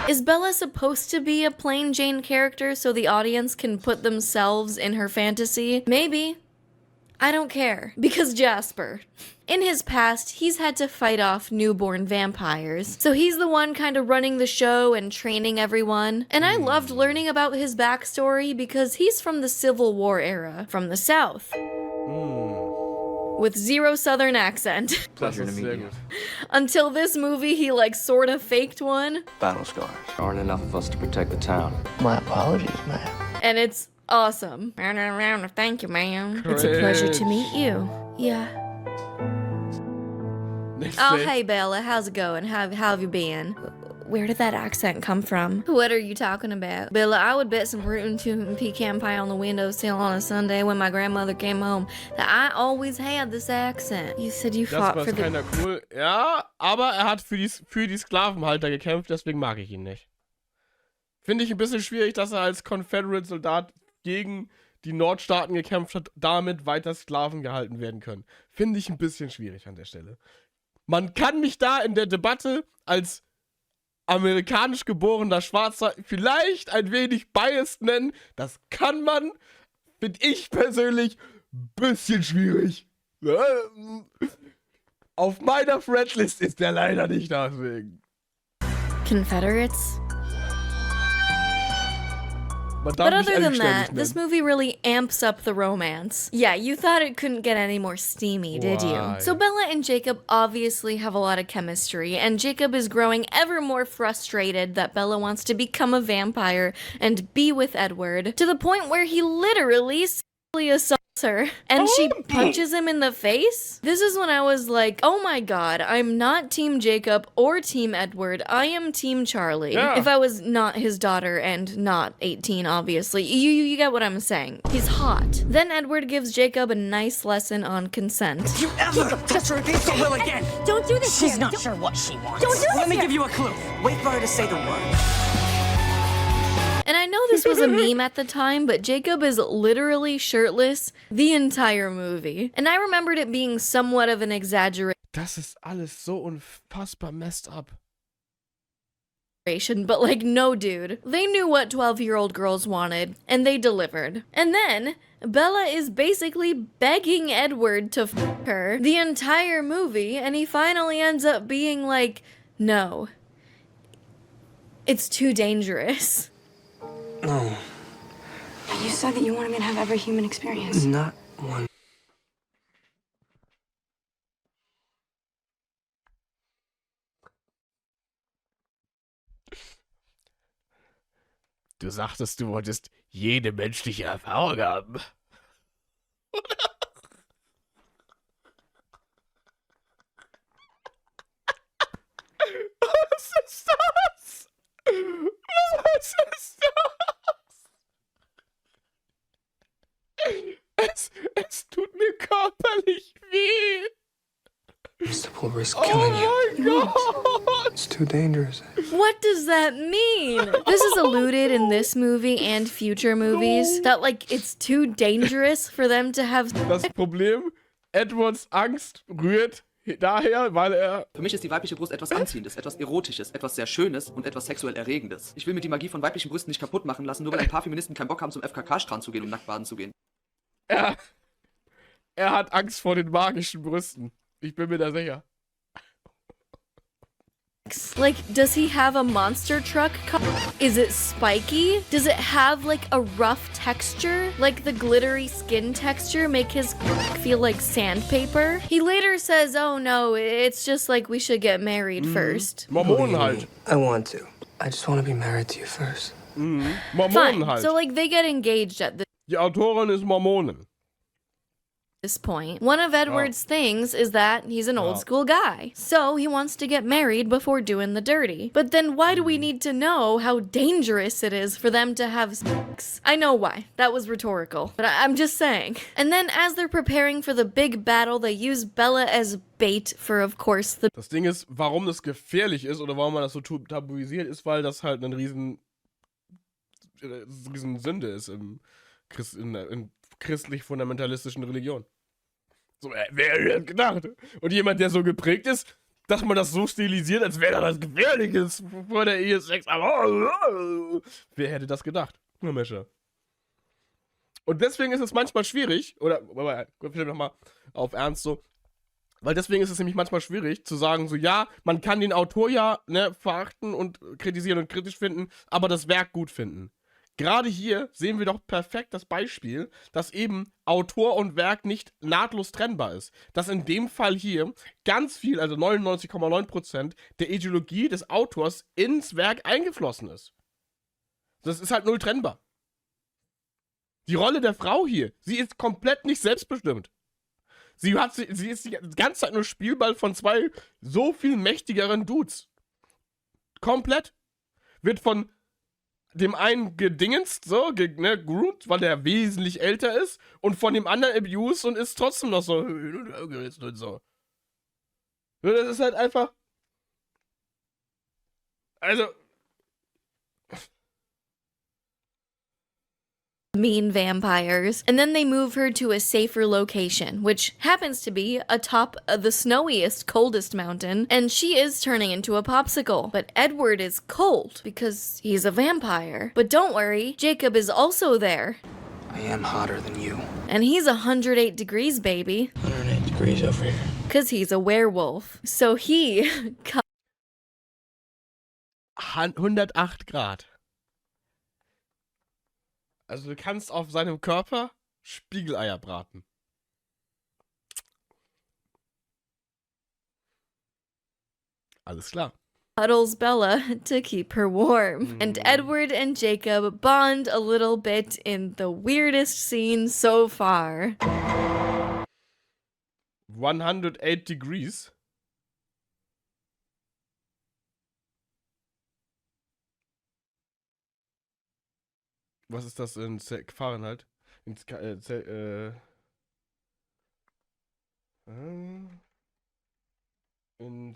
Is Bella supposed to be a plain Jane character so the audience can put themselves in her fantasy? Maybe. I don't care. Because Jasper. In his past, he's had to fight off newborn vampires. So he's the one kind of running the show and training everyone. And I loved learning about his backstory because he's from the Civil War era, from the South. With zero Southern accent. Pleasure to meet you. Until this movie, he like sort of faked one. Battle scars aren't enough of us to protect the town. My apologies, ma'am. And it's awesome. Thank you, ma'am. It's a pleasure to meet you. Yeah. Oh, hey, Bella. How's it going? How have you been? Where did that accent come from? What are you talking about? Bella, I would bet some fruit and pecan pie on the windowsill on a Sunday when my grandmother came home that I always had this accent. You said you fought for the... Das war keiner cool. Ja, aber er hat für die Sklavenhalter gekämpft, deswegen mag ich ihn nicht. Finde ich ein bisschen schwierig, dass er als Confederate-Soldat gegen die Nordstaaten gekämpft hat, damit weiter Sklaven gehalten werden können. Finde ich ein bisschen schwierig an der Stelle. Man kann mich da in der Debatte als amerikanisch geborener Schwarzer vielleicht ein wenig biased nennen. Das kann man, finde ich persönlich, ein bisschen schwierig. Auf meiner Friendlist ist der leider nicht deswegen. Confederates? But other than that, this movie really amps up the romance. Yeah, you thought it couldn't get any more steamy, did you? So Bella and Jacob obviously have a lot of chemistry, and Jacob is growing ever more frustrated that Bella wants to become a vampire and be with Edward, to the point where he literally sexually assaults her, and she punches him in the face? This is when I was like, oh my god, I'm not Team Jacob or Team Edward, I am Team Charlie. Yeah. If I was not his daughter and not 18, obviously. You get what I'm saying. He's hot. Then Edward gives Jacob a nice lesson on consent. If you ever touch her against her will again, Don't do this. she's not sure what she wants. Don't do this. Let me give you a clue. Wait for her to say the word. And I know this was a meme at the time, but Jacob is literally shirtless the entire movie. And I remembered it being somewhat of an exaggeration. Das ist alles so unfassbar messed up. But like, no dude. They knew what 12-year-old girls wanted, and they delivered. And then, Bella is basically begging Edward to f her the entire movie, and he finally ends up being like, no. It's too dangerous. No. You said that you wanted me to have every human experience. Not one. Du sagtest, du wolltest jede menschliche Erfahrung haben. Was ist das? Was ist das? Es tut mir körperlich weh. Mr. Risk killing you. Oh my God. It's too dangerous. What does that mean? This is alluded in this movie and future movies that like it's too dangerous for them to have. Das Problem, Edwards Angst rührt daher, weil er... Für mich ist die weibliche Brust etwas Anziehendes, etwas Erotisches, etwas sehr Schönes und etwas sexuell Erregendes. Ich will mir die Magie von weiblichen Brüsten nicht kaputt machen lassen, nur weil ein paar Feministen keinen Bock haben, zum FKK-Strand zu gehen, um nackt baden zu gehen. Er hat Angst vor den magischen Brüsten. Ich bin mir da sicher. Like, does he have a monster truck car? Is it spiky? Does it have like a rough texture? Like the glittery skin texture make his feel like sandpaper? He later says, oh no, it's just like we should get married first. Mormonen halt. I want to. I just want to be married to you first. Mormonen Fine, halt. so like they get engaged at Die Autorin ist Mormonen. this point. One of Edward's things is that he's an old school guy. So he wants to get married before doing the dirty. But then why do we need to know how dangerous it is for them to have sex? I know why. That was rhetorical. But I'm just saying. And then as they're preparing for the big battle, they use Bella as bait for, of course, the... Das Ding ist, warum das gefährlich ist oder warum man das so tabuisiert, ist, weil das halt eine riesen Sünde ist in christlich-fundamentalistischen Religion. So, wer hätte das gedacht? Und jemand, der so geprägt ist, dass man das so stilisiert, als wäre das was Gefährliches vor der Ehe Sex. Wer hätte das gedacht? Nur Mescher. Und deswegen ist es manchmal schwierig, oder, vielleicht nochmal auf Ernst so, weil deswegen ist es nämlich manchmal schwierig zu sagen, so, ja, man kann den Autor ja, ne, verachten und kritisieren und kritisch finden, aber das Werk gut finden. Gerade hier sehen wir doch perfekt das Beispiel, dass eben Autor und Werk nicht nahtlos trennbar ist. Dass in dem Fall hier ganz viel, also 99,9% der Ideologie des Autors ins Werk eingeflossen ist. Das ist halt null trennbar. Die Rolle der Frau hier, sie ist komplett nicht selbstbestimmt. Sie ist die ganze Zeit nur Spielball von zwei so viel mächtigeren Dudes. Komplett. Wird von dem einen gedingenst, so, groomed, weil der wesentlich älter ist, und von dem anderen abused und ist trotzdem noch so und so. Das ist halt einfach. Also. mean vampires. And then they move her to a safer location, which happens to be atop the snowiest, coldest mountain, and she is turning into a popsicle. But Edward is cold because he's a vampire. But don't worry, Jacob is also there. I am hotter than you. And he's 108 degrees, baby. 108 degrees over here. Because he's a werewolf. So he... 108 Grad. Also du kannst auf seinem Körper Spiegeleier braten. Alles klar. Cuddles Bella to keep her warm. And Edward and Jacob bond a little bit in the weirdest scene so far. 108 degrees. Was ist das in Fahrenheit? In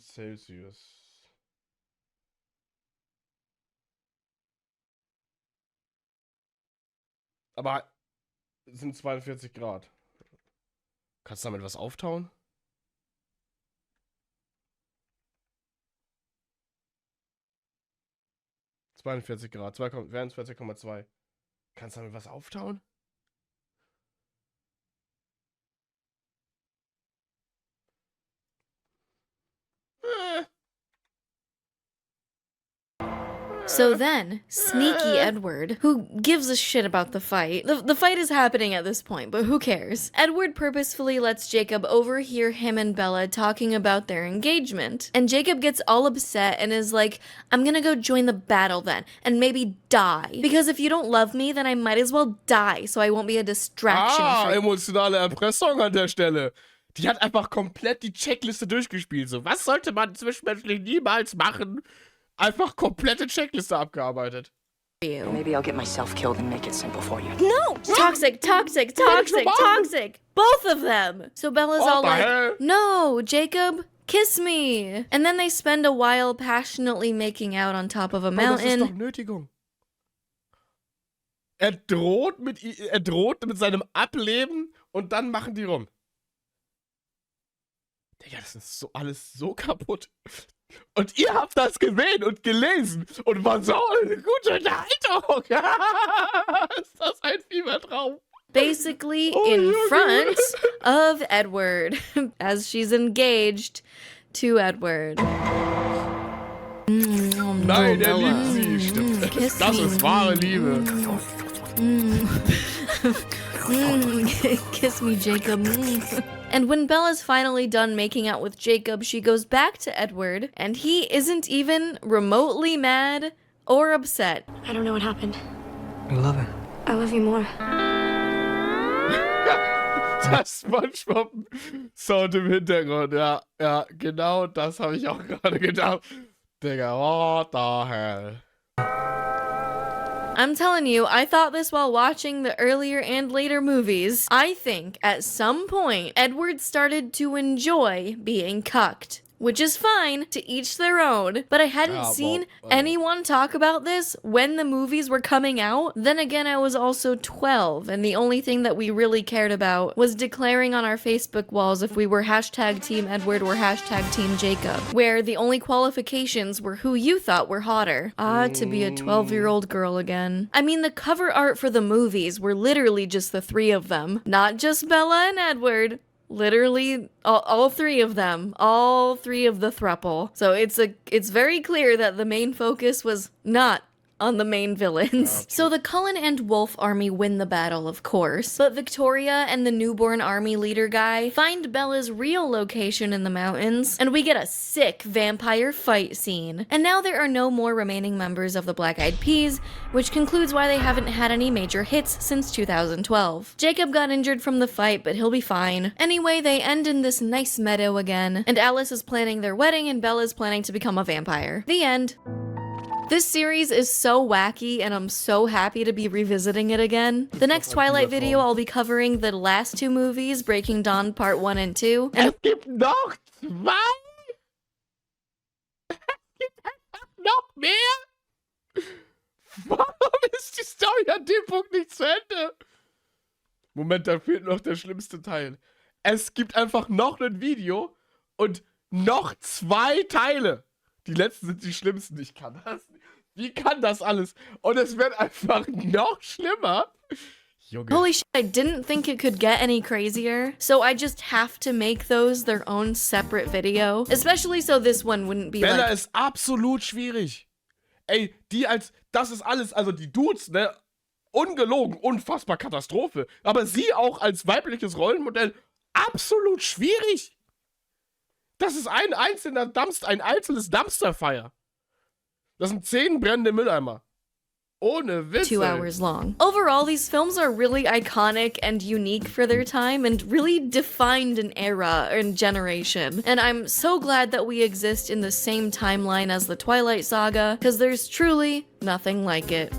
Celsius. Aber es sind 42 Grad. Kannst du damit was auftauen? ...42 Grad, 42,2. Kannst du damit was auftauen? So then, sneaky Edward, who gives a shit about the fight? The fight is happening at this point, but who cares? Edward purposefully lets Jacob overhear him and Bella talking about their engagement. And Jacob gets all upset and is like, I'm gonna go join the battle then, and maybe die. Because if you don't love me, then I might as well die, so I won't be a distraction for you. Emotionale Erpressung an der Stelle. Die hat einfach komplett die Checkliste durchgespielt. So, was sollte man zwischenmenschlich niemals machen? Einfach komplette Checkliste abgearbeitet. Maybe I'll get myself killed and make it simple for you. No! Toxic, toxic, toxic, toxic! Both of them! So Bella's all like, no, Jacob, kiss me! And then they spend a while passionately making out on top of a mountain. Das ist doch Nötigung. Er droht mit seinem Ableben und dann machen die rum. Digga, das ist so alles so kaputt. Und ihr habt das gesehen und gelesen und war so eine gute Unterhaltung. Ist das ein Fiebertraum? Basically in front of Edward, as she's engaged to Edward. Nein, er liebt sie. Stimmt. Das ist wahre Liebe. Kiss me, Jacob. And when Bella's finally done making out with Jacob, she goes back to Edward, and he isn't even remotely mad or upset. I don't know what happened. I love it. I love you more. Das SpongeBob-Sound im Hintergrund, ja, genau das habe ich auch gerade gedacht. Digga, what the hell? I'm telling you, I thought this while watching the earlier and later movies. I think at some point, Edward started to enjoy being cucked. Which is fine, to each their own, but I hadn't seen anyone talk about this when the movies were coming out. Then again, I was also 12, and the only thing that we really cared about was declaring on our Facebook walls if we were hashtag Team Edward or hashtag Team Jacob, where the only qualifications were who you thought were hotter. To be a 12-year-old girl again. I mean, the cover art for the movies were literally just the three of them, not just Bella and Edward. Literally, all three of them. All three of the throuple. So it's very clear that the main focus was not on the main villains. So the Cullen and Wolf army win the battle, of course, but Victoria and the newborn army leader guy find Bella's real location in the mountains, and we get a sick vampire fight scene. And now there are no more remaining members of the Black Eyed Peas, which concludes why they haven't had any major hits since 2012. Jacob got injured from the fight, but he'll be fine. Anyway, they end in this nice meadow again, and Alice is planning their wedding and Bella's planning to become a vampire. The end. This series is so wacky, and I'm so happy to be revisiting it again. The next Twilight video, I'll be covering the last two movies, Breaking Dawn Part 1 and 2. Es gibt noch zwei? Es gibt einfach noch mehr? Warum ist die Story an dem Punkt nicht zu Ende? Moment, da fehlt noch der schlimmste Teil. Es gibt einfach noch ein Video und noch zwei Teile. Die letzten sind die schlimmsten. Ich kann das nicht. Wie kann das alles? Und es wird einfach noch schlimmer. Junge. Holy shit, I didn't think it could get any crazier. So I just have to make those their own separate video. Especially so this one wouldn't be Bella like... ist absolut schwierig. Ey, das ist alles, also die Dudes, ne? Ungelogen, unfassbar Katastrophe. Aber sie auch als weibliches Rollenmodell absolut schwierig. Das ist ein einzelnes Dumpsterfire. Das sind 10 brennende Mülleimer. Ohne Witz. 2 hours long. Overall, these films are really iconic and unique for their time and really defined an era and generation. And I'm so glad that we exist in the same timeline as the Twilight Saga, because there's truly nothing like it.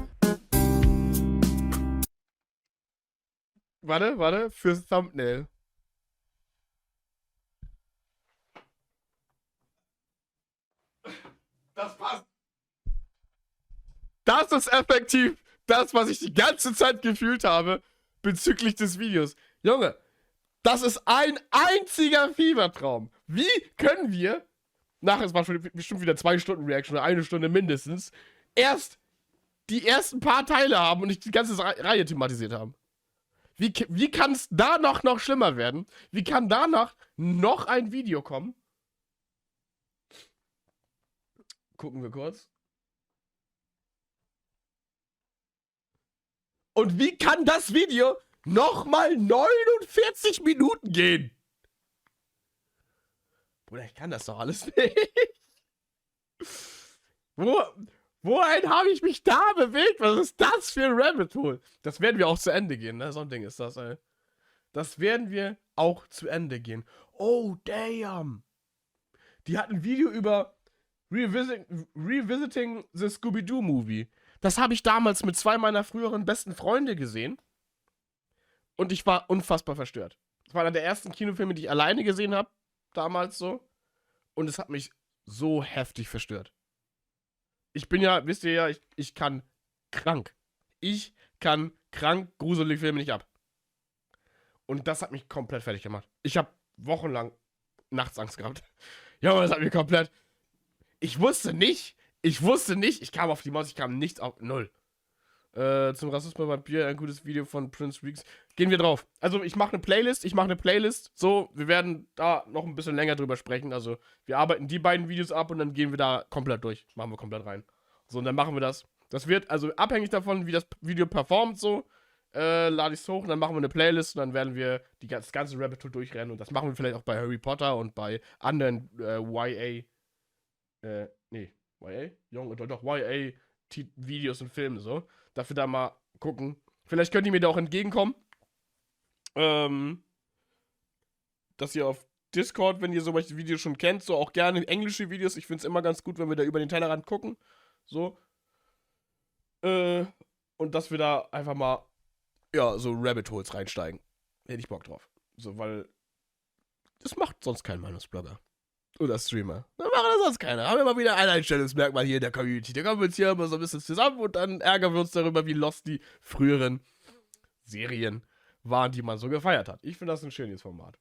Warte, fürs Thumbnail. Das passt. Das ist effektiv das, was ich die ganze Zeit gefühlt habe bezüglich des Videos. Junge, das ist ein einziger Fiebertraum. Wie können wir, es war schon bestimmt wieder 2 Stunden Reaction oder 1 Stunde mindestens, erst die ersten paar Teile haben und nicht die ganze Reihe thematisiert haben? Wie kann es da noch schlimmer werden? Wie kann danach noch ein Video kommen? Gucken wir kurz. Und wie kann das Video nochmal 49 Minuten gehen? Bruder, ich kann das doch alles nicht. Wohin habe ich mich da bewegt? Was ist das für ein Rabbit Hole? Das werden wir auch zu Ende gehen, ne? So ein Ding ist das, ey. Das werden wir auch zu Ende gehen. Oh, damn. Die hat ein Video über Revisiting the Scooby-Doo-Movie. Das habe ich damals mit 2 meiner früheren besten Freunde gesehen. Und ich war unfassbar verstört. Das war einer der ersten Kinofilme, die ich alleine gesehen habe. Damals so. Und es hat mich so heftig verstört. Ich bin ja, wisst ihr ja, ich kann krank. Ich kann krank gruselige Filme nicht ab. Und das hat mich komplett fertig gemacht. Ich habe wochenlang nachts Angst gehabt. Ja, das hat mich komplett... Ich wusste nicht, ich kam auf die Maus, ich kam nichts auf... Null. Zum Rassismus Vampir, ein gutes Video von Prince Weeks. Gehen wir drauf. Also ich mache eine Playlist, so, wir werden da noch ein bisschen länger drüber sprechen, also wir arbeiten die beiden Videos ab und dann gehen wir da komplett durch, machen wir komplett rein. So, und dann machen wir das. Das wird, also abhängig davon, wie das Video performt, so, lade ich es hoch und dann machen wir eine Playlist und dann werden wir das ganze Rabbit Hole durchrennen und das machen wir vielleicht auch bei Harry Potter und bei anderen YA-Videos und Filmen, so. Dafür da mal gucken. Vielleicht könnt ihr mir da auch entgegenkommen. Dass ihr auf Discord, wenn ihr solche Videos schon kennt, so auch gerne englische Videos. Ich finde es immer ganz gut, wenn wir da über den Tellerrand gucken. So. Und dass wir da einfach mal, ja, so Rabbit Holes reinsteigen. Hätte ich Bock drauf. So, weil das macht sonst kein Meinungsblogger. Oder Streamer. Dann machen das sonst keiner. Haben wir mal wieder ein Einstellungsmerkmal hier in der Community. Da kommen wir jetzt hier immer so ein bisschen zusammen und dann ärgern wir uns darüber, wie lost die früheren Serien waren, die man so gefeiert hat. Ich finde das ein schönes Format.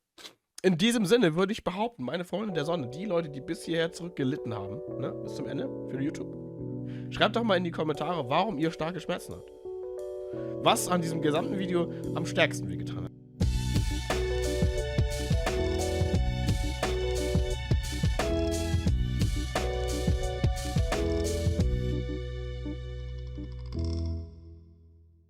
In diesem Sinne würde ich behaupten, meine Freunde der Sonne, die Leute, die bis hierher zurückgelitten haben, ne, bis zum Ende für YouTube, schreibt doch mal in die Kommentare, warum ihr starke Schmerzen habt. Was an diesem gesamten Video am stärksten wehgetan